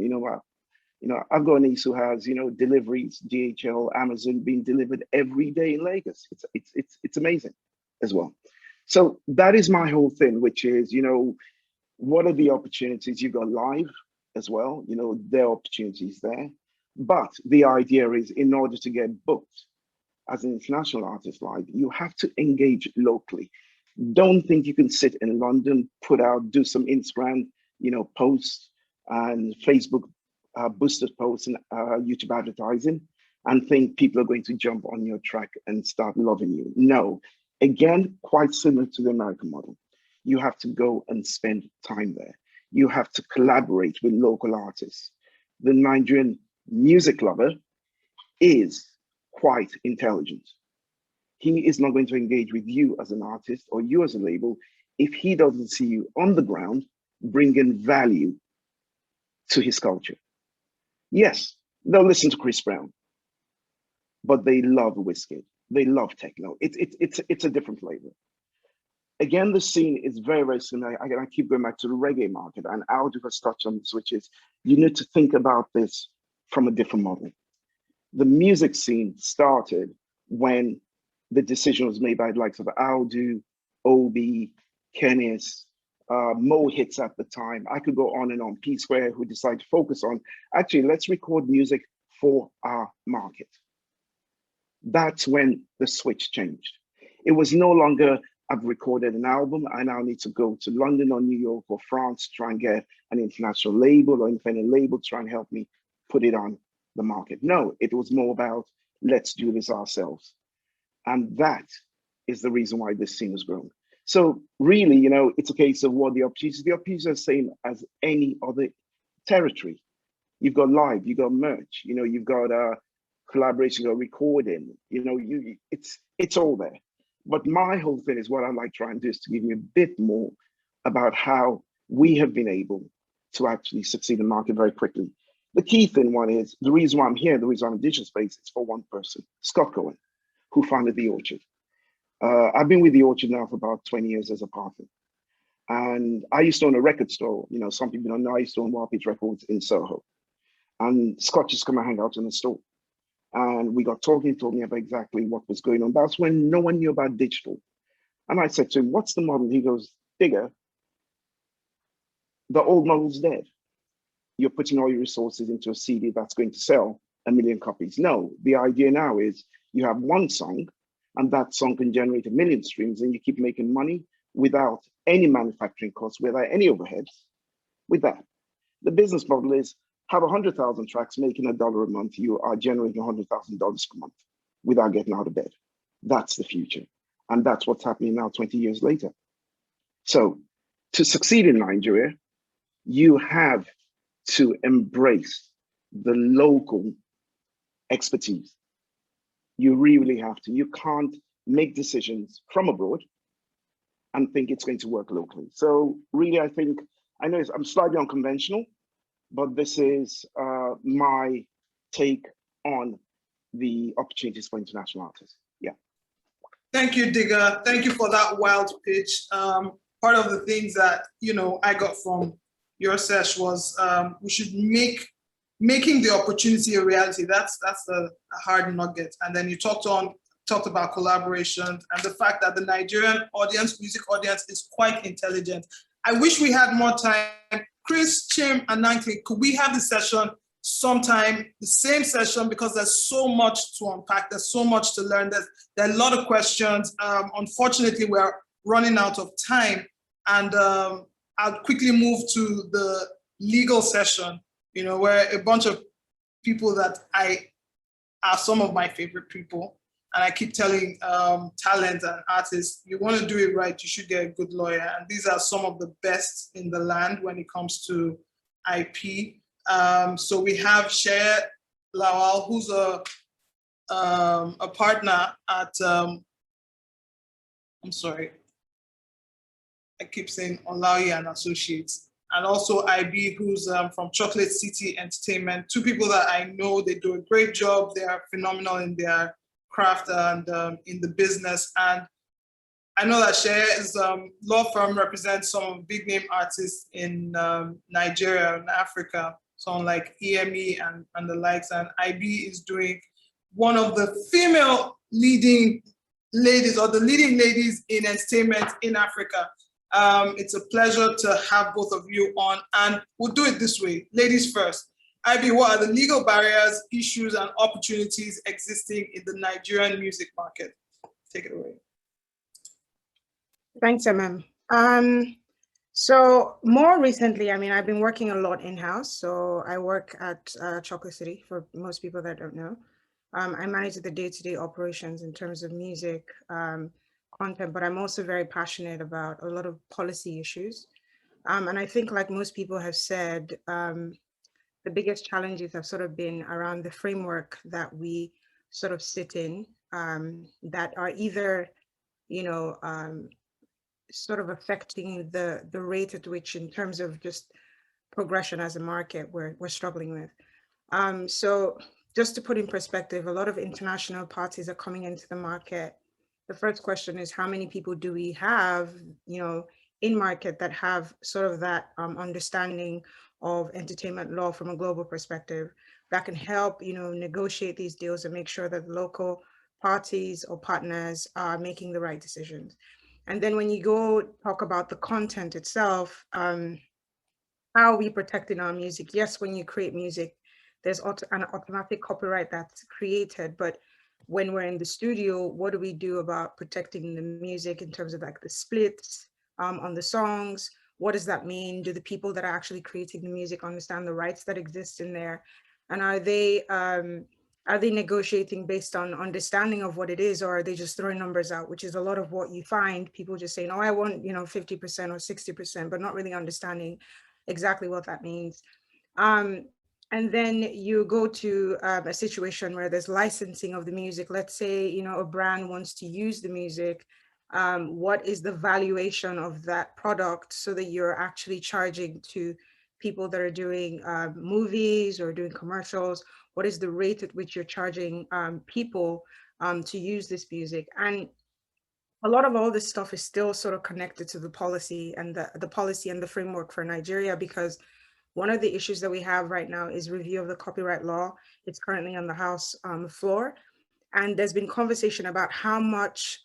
I've got a niece who has, deliveries, DHL, Amazon being delivered every day in Lagos. It's amazing as well. So that is my whole thing, which is, what are the opportunities? You've got live as well, there are opportunities there. But the idea is, in order to get booked as an international artist live, you have to engage locally. Don't think you can sit in London, do some Instagram, posts and Facebook boosted posts and YouTube advertising and think people are going to jump on your track and start loving you. No, again, quite similar to the American model. You have to go and spend time there. You have to collaborate with local artists. The Nigerian music lover is quite intelligent. He is not going to engage with you as an artist or you as a label if he doesn't see you on the ground bringing value to his culture. Yes, they'll listen to Chris Brown, but they love Wizkid. They love techno. It's a different flavor. Again, the scene is very, very similar. I keep going back to the reggae market, and Aldo has touched on this, which is you need to think about this from a different model. The music scene started when the decision was made by the likes of Aldo, Obi, Kennis, Mo Hits at the time. I could go on and on. P Square, who decided to focus on, actually, let's record music for our market. That's when the switch changed. It was no longer, I've recorded an album, I now need to go to London or New York or France to try and get an international label or independent label to try and help me put it on the market. No, it was more about, let's do this ourselves. And that is the reason why this scene has grown. So really, it's a case of what the opportunities are the same as any other territory. You've got live, you've got merch, you've got collaboration, you've got recording, it's all there. But my whole thing is what I like trying to do is to give you a bit more about how we have been able to actually succeed in the market very quickly. The key thing one is, the reason why I'm here, the reason I'm in digital space, is for one person, Scott Cohen, who founded The Orchard. I've been with The Orchard now for about 20 years as a partner. And I used to own a record store. Some people don't know I used to own Wild Peach Records in Soho. And Scott just come and hang out in the store. And we got talking, told me about exactly what was going on. That's when no one knew about digital. And I said to him, what's the model? He goes, Digger, the old model's dead. You're putting all your resources into a CD that's going to sell 1 million copies. No, the idea now is you have one song and that song can generate 1 million streams and you keep making money without any manufacturing costs, without any overheads with that. The business model is have 100,000 tracks making $1 a month, you are generating $100,000 per month without getting out of bed. That's the future. And that's what's happening now 20 years later. So to succeed in Nigeria, you have to embrace the local expertise. You really have to. You can't make decisions from abroad and think it's going to work locally. So really, I know I'm slightly unconventional, but this is my take on the opportunities for international artists. Yeah. Thank you, Digger. Thank you for that wild pitch. Part of the things that I got from your sesh was we should making the opportunity a reality. That's a hard nugget. And then you talked about collaboration and the fact that the Nigerian audience, music audience, is quite intelligent. I wish we had more time. Chris, Chim, and Nankli, could we have this session sometime, the same session, because there's so much to unpack, there's so much to learn, there are a lot of questions. Unfortunately, we're running out of time, and I'll quickly move to the legal session, where a bunch of people that are some of my favorite people, and I keep telling talent and artists, you want to do it right, you should get a good lawyer. And these are some of the best in the land when it comes to IP. So we have Shea Lawal, who's a partner at, I'm sorry, I keep saying Olaoye and Associates. And also IB, who's from Chocolate City Entertainment. Two people that I know, they do a great job. They are phenomenal in their craft and in the business. And I know that She's law firm represents some big name artists in Nigeria and Africa, someone like EME and the likes, and IB is doing one of the female leading ladies or the leading ladies in entertainment in Africa. It's a pleasure to have both of you on, and we'll do it this way. Ladies first. IB, what are the legal barriers, issues, and opportunities existing in the Nigerian music market? Take it away. Thanks, MM. So more recently, I mean, I've been working a lot in-house. So I work at Chocolate City, for most people that don't know. I manage the day-to-day operations in terms of music, content, but I'm also very passionate about a lot of policy issues. And I think, like most people have said, the biggest challenges have sort of been around the framework that we sort of sit in, that are either, you know, sort of affecting the rate at which, in terms of just progression as a market, we're struggling with. So just to put in perspective, a lot of international parties are coming into the market. The first question is, how many people do we have, you know, in market that have sort of that understanding of entertainment law from a global perspective that can help, you know, negotiate these deals and make sure that local parties or partners are making the right decisions. And then when you go talk about the content itself, how are we protecting our music? Yes, when you create music, there's an automatic copyright that's created, but when we're in the studio, what do we do about protecting the music in terms of like the splits on the songs? What does that mean? Do the people that are actually creating the music understand the rights that exist in there? And are they negotiating based on understanding of what it is, or are they just throwing numbers out, which is a lot of what you find, people just saying, oh, I want, you know, 50% or 60%, but not really understanding exactly what that means. And then you go to a situation where there's licensing of the music. Let's say, you know, a brand wants to use the music. What is the valuation of that product so that you're actually charging to people that are doing movies or doing commercials? What is the rate at which you're charging people to use this music? And a lot of all this stuff is still sort of connected to the policy and the policy and the framework for Nigeria, because one of the issues that we have right now is review of the copyright law. It's currently on the House floor. And there's been conversation about how much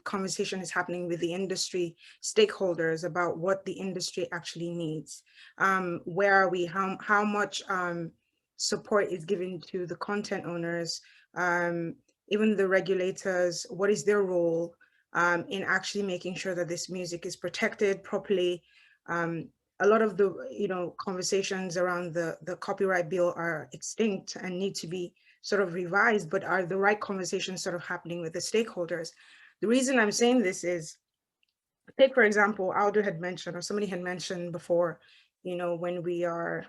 conversation is happening with the industry stakeholders about what the industry actually needs. Where are we? How much support is given to the content owners, even the regulators? What is their role in actually making sure that this music is protected properly? A lot of the, you know, conversations around the copyright bill are extinct and need to be sort of revised, but are the right conversations sort of happening with the stakeholders? The reason I'm saying this is, take for example, Aldo had mentioned, or somebody had mentioned before, you know, when we are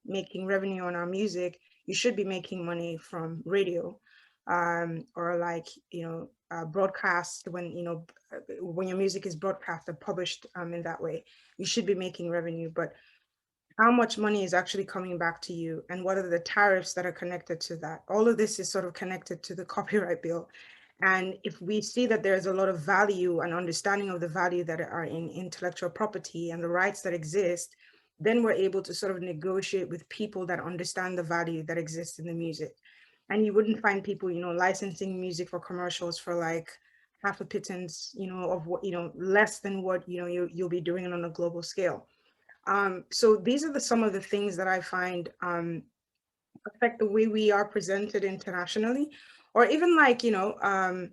making revenue on our music, you should be making money from radio, or like, you know, broadcast, when, you know, when your music is broadcast and published in that way, you should be making revenue. But how much money is actually coming back to you, and what are the tariffs that are connected to that? All of this is sort of connected to the copyright bill. And if we see that there's a lot of value and understanding of the value that are in intellectual property and the rights that exist, then we're able to sort of negotiate with people that understand the value that exists in the music. And you wouldn't find people, you know, licensing music for commercials for like half a pittance, you know, of what, you know, less than what, you know, you'll be doing on a global scale. So these are some of the things that I find affect the way we are presented internationally, or even like, you know,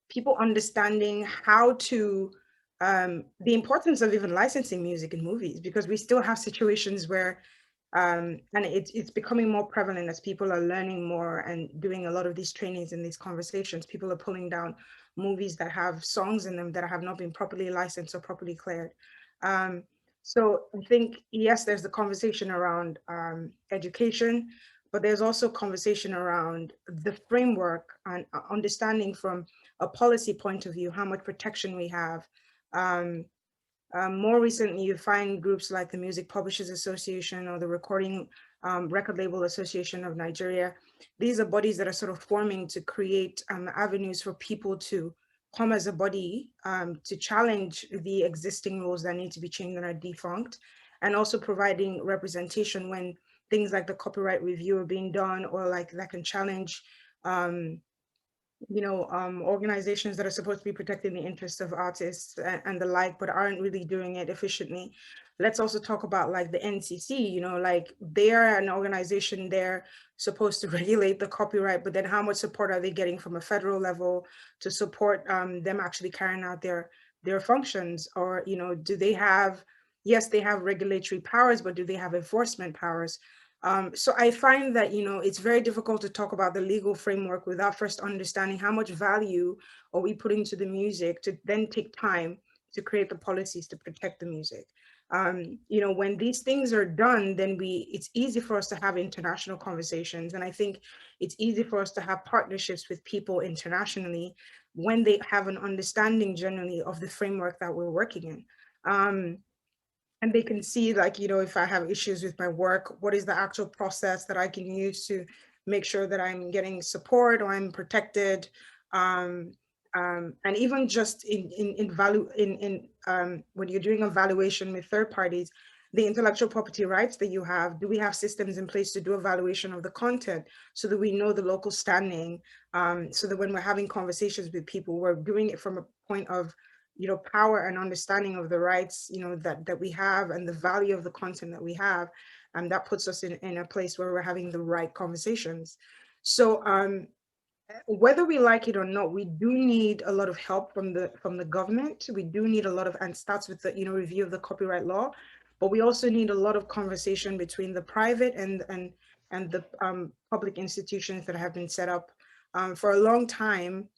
people understanding how to, the importance of even licensing music in movies, because we still have situations where, and it's becoming more prevalent as people are learning more and doing a lot of these trainings and these conversations. People are pulling down movies that have songs in them that have not been properly licensed or properly cleared. So I think, yes, there's the conversation around education, but there's also conversation around the framework and understanding from a policy point of view, how much protection we have. More recently, you find groups like the Music Publishers Association or the Recording Record Label Association of Nigeria. these are bodies that are sort of forming to create avenues for people to come as a body to challenge the existing rules that need to be changed and are defunct, and also providing representation when things like the copyright review are being done, or like that can challenge organizations that are supposed to be protecting the interests of artists and the like, but aren't really doing it efficiently. Let's also talk about like the NCC, like they're an organization, they're supposed to regulate the copyright, but then how much support are they getting from a federal level to support them actually carrying out their functions? Or, do they have, yes, they have regulatory powers, but do they have enforcement powers? So I find that, it's very difficult to talk about the legal framework without first understanding how much value are we putting to the music to then take time to create the policies to protect the music. When these things are done, then it's easy for us to have international conversations. And I think it's easy for us to have partnerships with people internationally when they have an understanding generally of the framework that we're working in. And they can see, like, if I have issues with my work, what is the actual process that I can use to make sure that I'm getting support or I'm protected. And even just when you're doing evaluation with third parties, the intellectual property rights that you have, do we have systems in place to do evaluation of the content so that we know the local standing, so that when we're having conversations with people, we're doing it from a point of power and understanding of the rights, that we have, and the value of the content that we have. And that puts us in a place where we're having the right conversations. So whether we like it or not, we do need a lot of help from the government. We do need a lot of, and starts with the review of the copyright law, but we also need a lot of conversation between the private and the public institutions that have been set up for a long time.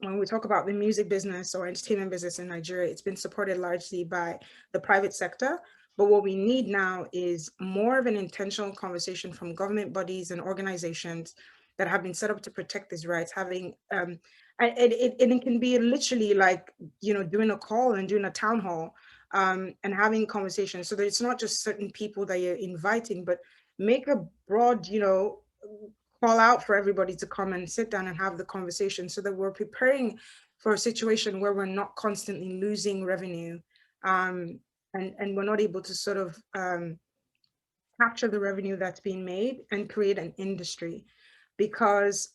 When we talk about the music business or entertainment business in Nigeria, it's been supported largely by the private sector. But what we need now is more of an intentional conversation from government bodies and organizations that have been set up to protect these rights, having, and it can be literally like, doing a call and doing a town hall and having conversations, so that it's not just certain people that you're inviting, but make a broad, call out for everybody to come and sit down and have the conversation, so that we're preparing for a situation where we're not constantly losing revenue, and we're not able to sort of capture the revenue that's being made and create an industry. Because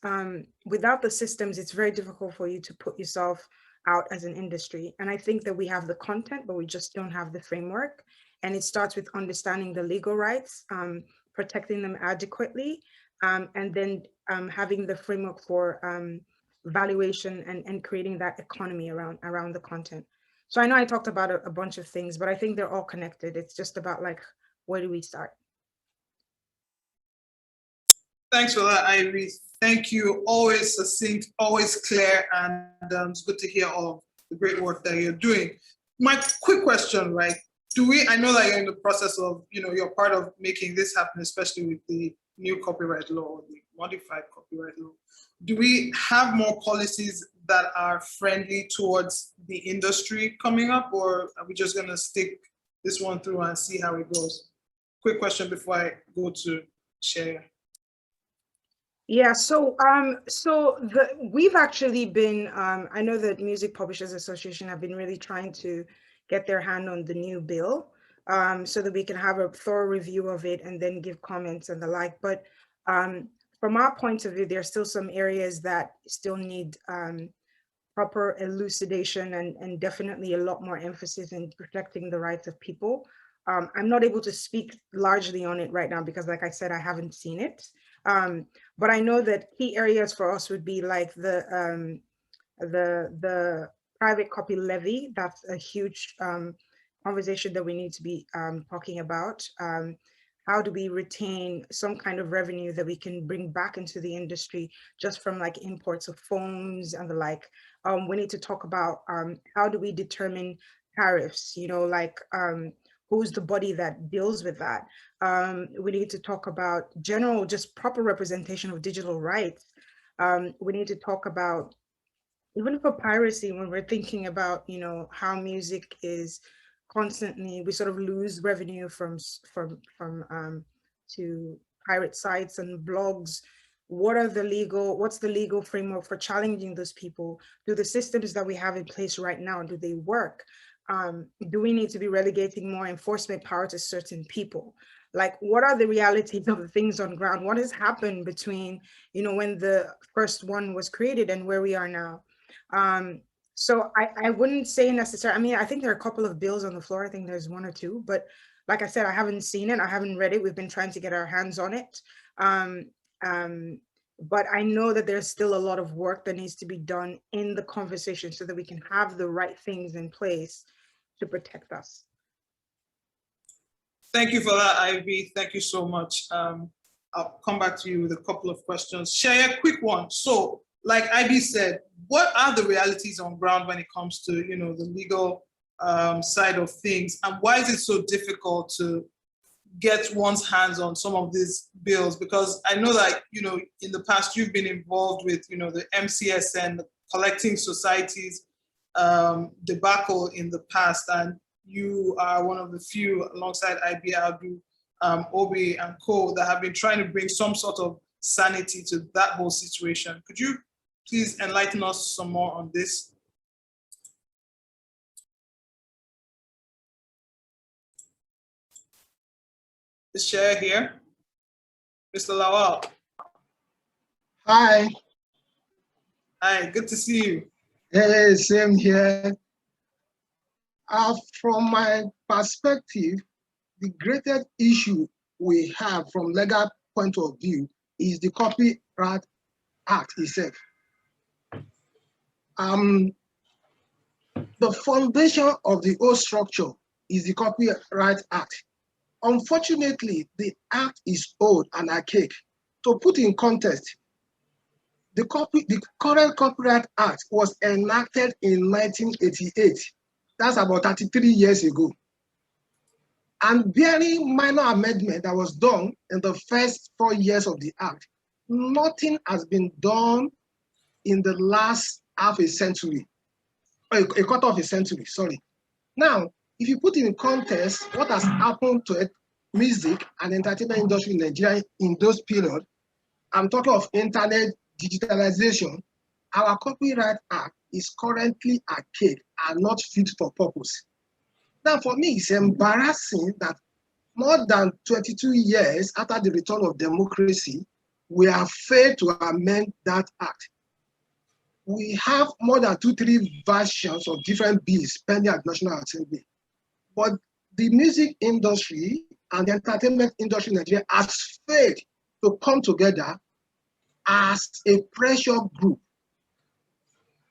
without the systems, it's very difficult for you to put yourself out as an industry. And I think that we have the content, but we just don't have the framework. And it starts with understanding the legal rights, protecting them adequately, and then having the framework for valuation and creating that economy around the content. So I know I talked about a bunch of things, but I think they're all connected. It's just about like, where do we start? Thanks for that, Ivy. Thank you. Always succinct, always clear, and it's good to hear all of the great work that you're doing. My quick question, right? I know that you're in the process of, you're part of making this happen, especially with the new copyright law, or the modified copyright law. Do we have more policies that are friendly towards the industry coming up, or are we just gonna stick this one through and see how it goes? Quick question before I go to share. Yeah, so we've actually been, I know that Music Publishers Association have been really trying to get their hand on the new bill, so that we can have a thorough review of it and then give comments and the like. But from our point of view, there are still some areas that still need proper elucidation and definitely a lot more emphasis in protecting the rights of people. I'm not able to speak largely on it right now because, like I said, I haven't seen it. But I know that key areas for us would be like the private copy levy. That's a huge conversation that we need to be talking about. How do we retain some kind of revenue that we can bring back into the industry just from like imports of phones and the like? We need to talk about how do we determine tariffs, who's the body that deals with that? We need to talk about general, just proper representation of digital rights. We need to talk about, even for piracy, when we're thinking about, how music is constantly, we sort of lose revenue from to pirate sites and blogs. what's the legal framework for challenging those people? Do the systems that we have in place right now, do they work? Do we need to be relegating more enforcement power to certain people? Like, what are the realities of the things on ground? What has happened between, when the first one was created and where we are now? So I wouldn't say necessarily, I mean, I think there are a couple of bills on the floor. I think there's one or two, but like I said, I haven't seen it. I haven't read it. We've been trying to get our hands on it. But I know that there's still a lot of work that needs to be done in the conversation so that we can have the right things in place to protect us. Thank you for that, Ivy. Thank you so much. I'll come back to you with a couple of questions. Share a quick one. So, like Ivy said, what are the realities on ground when it comes to, the legal side of things, and why is it so difficult to get one's hands on some of these bills? Because I know that, in the past you've been involved with, the MCSN, the Collecting Societies debacle in the past, and you are one of the few, alongside IB Abdu, Obi and co, that have been trying to bring some sort of sanity to that whole situation. Could you please enlighten us some more on this? Is Share here? Mr. Lawal. Hi. Hi, good to see you. Hey, same here. From my perspective, the greatest issue we have from legal point of view is the Copyright Act itself. The foundation of the whole structure is the Copyright Act. Unfortunately, the act is old and archaic. To put in context, the current Copyright Act was enacted in 1988. That's about 33 years ago. And very minor amendment that was done in the first 4 years of the act. Nothing has been done in the last half a century, a quarter of a century, sorry. Now, if you put in context what has happened to the music and entertainment industry in Nigeria in those periods, I'm talking of internet digitalization, our Copyright Act is currently archaic and not fit for purpose. Now, for me, it's embarrassing that more than 22 years after the return of democracy, we have failed to amend that act. We have more than 2-3 versions of different bills pending at National Assembly. But the music industry and the entertainment industry in Nigeria has failed to come together as a pressure group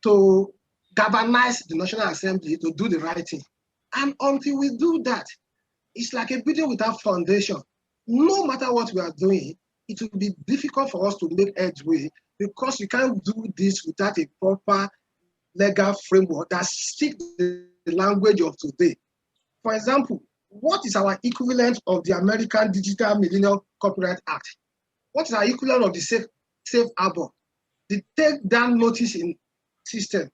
to galvanize the National Assembly to do the right thing. And until we do that, it's like a building without foundation. No matter what we are doing, it will be difficult for us to make headway because you can't do this without a proper legal framework that speaks the language of today. For example, what is our equivalent of the American Digital Millennium Copyright Act? What is our equivalent of the safe harbor? The take-down notice in system.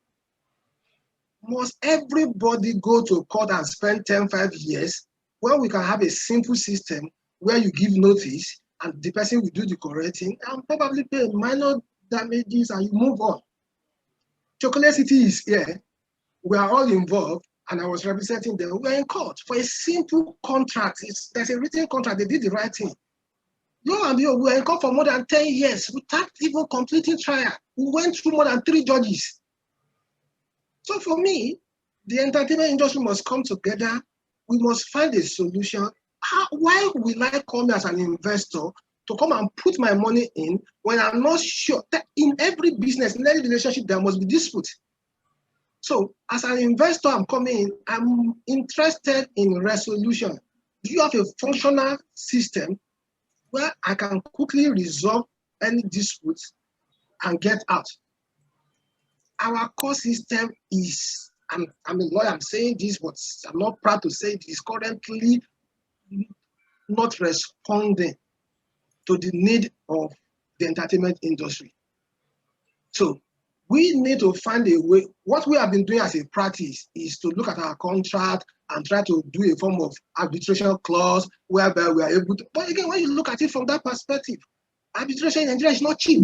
Must everybody go to court and spend 10-5 years when we can have a simple system where you give notice and the person will do the correcting and probably pay minor damages and you move on? Chocolate City is here. We are all involved and I was representing them. We were in court for a simple contract. There's a written contract. They did the right thing. Lo and behold, we were in court for more than 10 years without even completing trial. We went through more than 3 judges. So for me, the entertainment industry must come together. We must find a solution. Why will I come as an investor to come and put my money in when I'm not sure that in every business, in every relationship, there must be dispute? So as an investor, I'm coming in, I'm interested in resolution. Do you have a functional system where I can quickly resolve any disputes and get out? Our core system is, I'm a lawyer, I'm saying this, but I'm not proud to say it, is currently not responding to the need of the entertainment industry. So we need to find a way. What we have been doing as a practice is to look at our contract and try to do a form of arbitration clause whereby we are able to, but again, when you look at it from that perspective, arbitration in Nigeria is not cheap.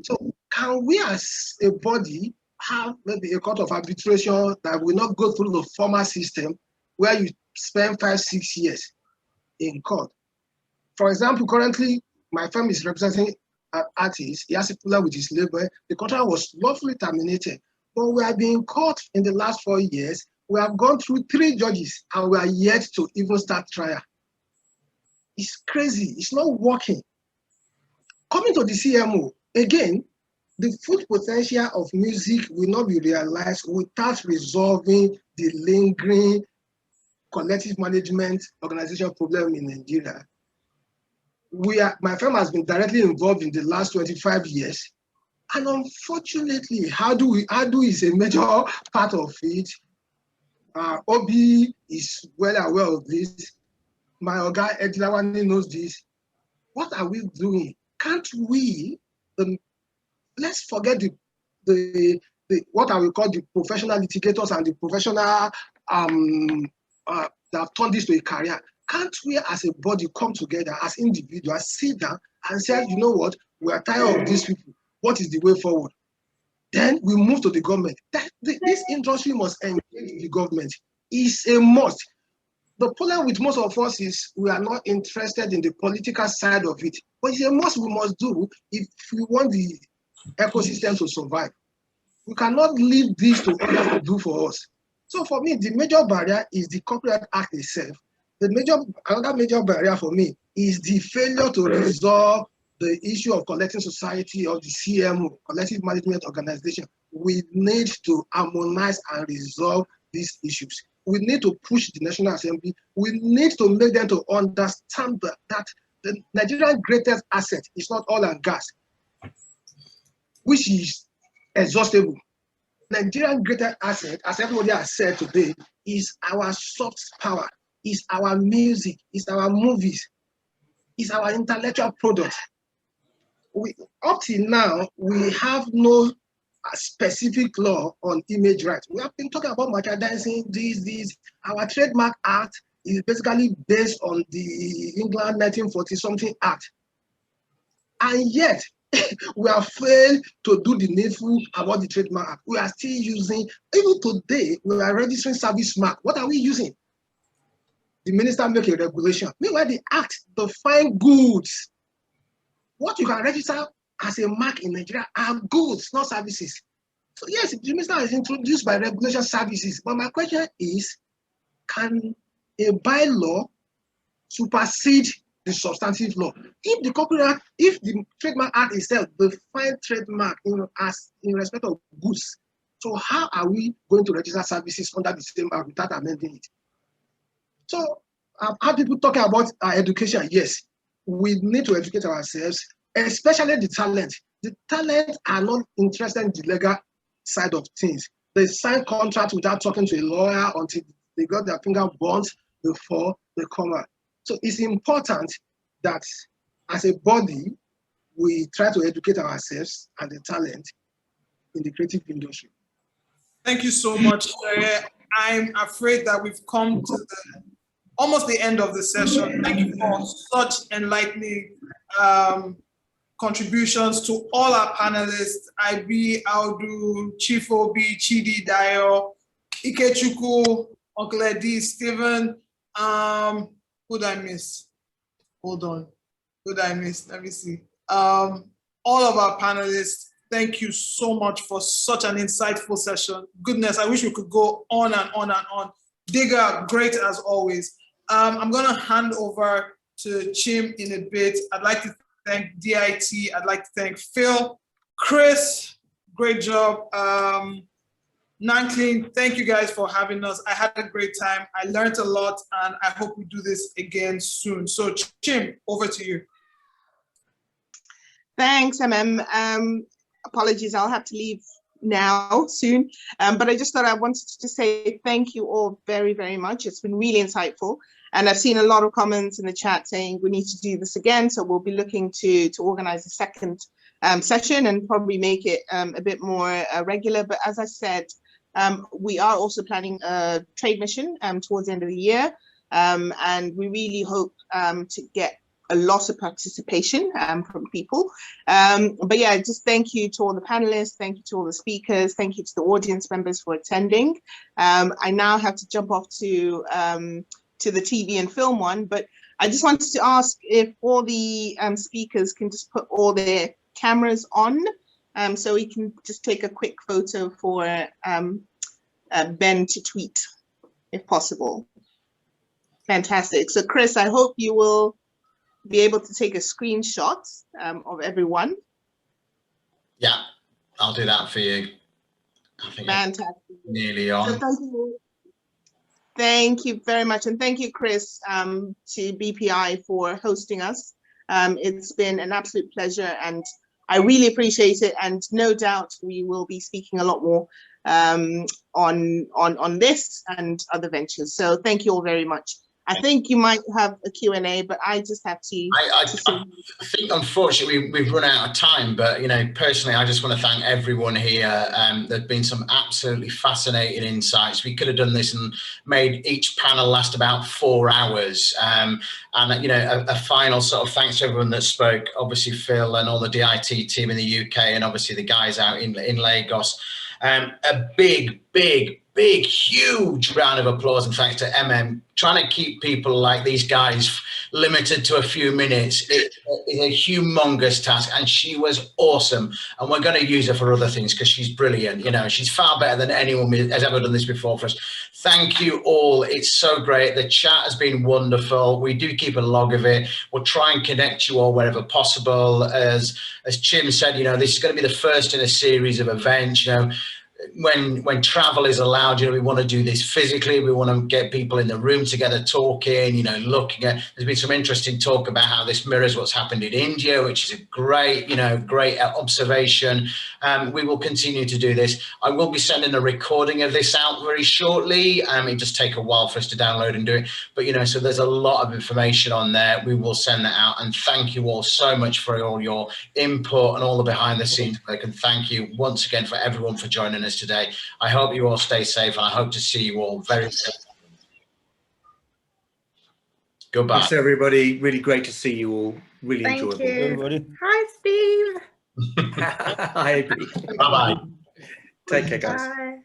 So can we as a body have maybe a court of arbitration that will not go through the formal system where you spend 5-6 years in court? For example, currently my firm is representing an artist. He has a problem with his label. The contract was lawfully terminated, but we have been caught in the last 4 years. We have gone through 3 judges and we are yet to even start trial. It's crazy. It's not working. Coming to the CMO, again, the full potential of music will not be realized without resolving the lingering collective management organization problem in Nigeria. My firm has been directly involved in the last 25 years. And unfortunately, how do is a major part of it. Obi is well aware of this. My Oga Edilawani knows this. What are we doing? Can't we, let's forget the what I will call the professional litigators and the professional that have turned this to a career. Can't we as a body come together as individuals, sit down and say, you know what, we are tired of these people. What is the way forward? Then we move to the government. This industry must engage the government. It's a must. The problem with most of us is we are not interested in the political side of it. But it's a must we must do if we want the ecosystem to survive. We cannot leave this to others to do for us. So for me, the major barrier is the Copyright Act itself. Another major barrier for me is the failure to resolve the issue of collecting society of the CMO, collective management organization. We need to harmonize and resolve these issues. We need to push the National Assembly. We need to make them to understand that the Nigerian greatest asset is not oil and gas, which is exhaustible. Nigerian greatest asset, as everybody has said today, is our soft power, is our music, is our movies, is our intellectual product. Up till now, we have no specific law on image rights. We have been talking about merchandising, this. Our trademark act is basically based on the England 1940-something act. And yet, we have failed to do the needful about the trademark act. We are still using, even today, we are registering service mark. What are we using? The minister make a regulation. Meanwhile, the act define goods. What you can register as a mark in Nigeria are goods, not services. So yes, the minister is introduced by regulation services. But my question is, can a bylaw supersede the substantive law? If the Copyright, if the Trademark Act itself defines trademark in respect of goods, so how are we going to register services under the same act without amending it? So I've had people talking about education. Yes, we need to educate ourselves, especially the talent. The talent are not interested in the legal side of things. They sign contracts without talking to a lawyer until they got their finger burnt before they come out. So it's important that as a body, we try to educate ourselves and the talent in the creative industry. Thank you so much. I'm afraid that we've come to almost the end of the session. Thank you for such enlightening contributions to all our panelists, IB, Audu, Chief Obi, Chidi, Dayo, Ikechukwu, Uncle Eddie, Stephen, who did I miss? Hold on, who did I miss? Let me see. All of our panelists, thank you so much for such an insightful session. Goodness, I wish we could go on and on and on. Digger, great as always. I'm gonna hand over to Chim in a bit. I'd like to thank DIT. I'd like to thank Phil, Chris, great job. Nanclean, thank you guys for having us. I had a great time. I learned a lot and I hope we do this again soon. So Chim, over to you. Thanks, apologies, I'll have to leave now soon. But I just thought I wanted to say thank you all very, very much. It's been really insightful. And I've seen a lot of comments in the chat saying we need to do this again. So we'll be looking to organize a second session and probably make it a bit more regular. But as I said, we are also planning a trade mission towards the end of the year. And we really hope to get a lot of participation from people. But yeah, just thank you to all the panelists, thank you to all the speakers, thank you to the audience members for attending. I now have to jump off to the TV and film one, but I just wanted to ask if all the speakers can just put all their cameras on, so we can just take a quick photo for Ben to tweet, if possible. Fantastic. So Chris, I hope you will be able to take a screenshot of everyone. Yeah, I'll do that for you. I think fantastic. Nearly on. So thank you very much, and thank you, Chris, to BPI for hosting us. It's been an absolute pleasure, and I really appreciate it. And no doubt we will be speaking a lot more on this and other ventures. So thank you all very much. I think you might have a Q&A, but I just have to. I think, unfortunately, we've run out of time. But you know, personally, I just want to thank everyone here. There've been some absolutely fascinating insights. We could have done this and made each panel last about 4 hours. And you know, a final sort of thanks to everyone that spoke. Obviously, Phil and all the DIT team in the UK, and obviously the guys out in Lagos. A big, huge round of applause and thanks to MM. Trying to keep people like these guys limited to a few minutes is a humongous task, and she was awesome. And we're going to use her for other things because she's brilliant. You know, she's far better than anyone has ever done this before for us. Thank you all. It's so great. The chat has been wonderful. We do keep a log of it. We'll try and connect you all wherever possible. As Chim said, you know, this is going to be the first in a series of events. You know, when travel is allowed, you know, we want to do this physically. We want to get people in the room together talking, you know, looking at, there's been some interesting talk about how this mirrors what's happened in India, which is a great, you know, great observation. We will continue to do this. I will be sending a recording of this out very shortly. It just take a while for us to download and do it. But, you know, so there's a lot of information on there. We will send that out. And thank you all so much for all your input and all the behind the scenes work. And thank you once again for everyone for joining us today. I hope you all stay safe, and I hope to see you all very soon. Goodbye. Thanks, everybody. Really great to see you all. Really enjoyable. Thank you. Everybody. Hi, Steve. Hi, Abby. Bye-bye. Take care, guys. Bye.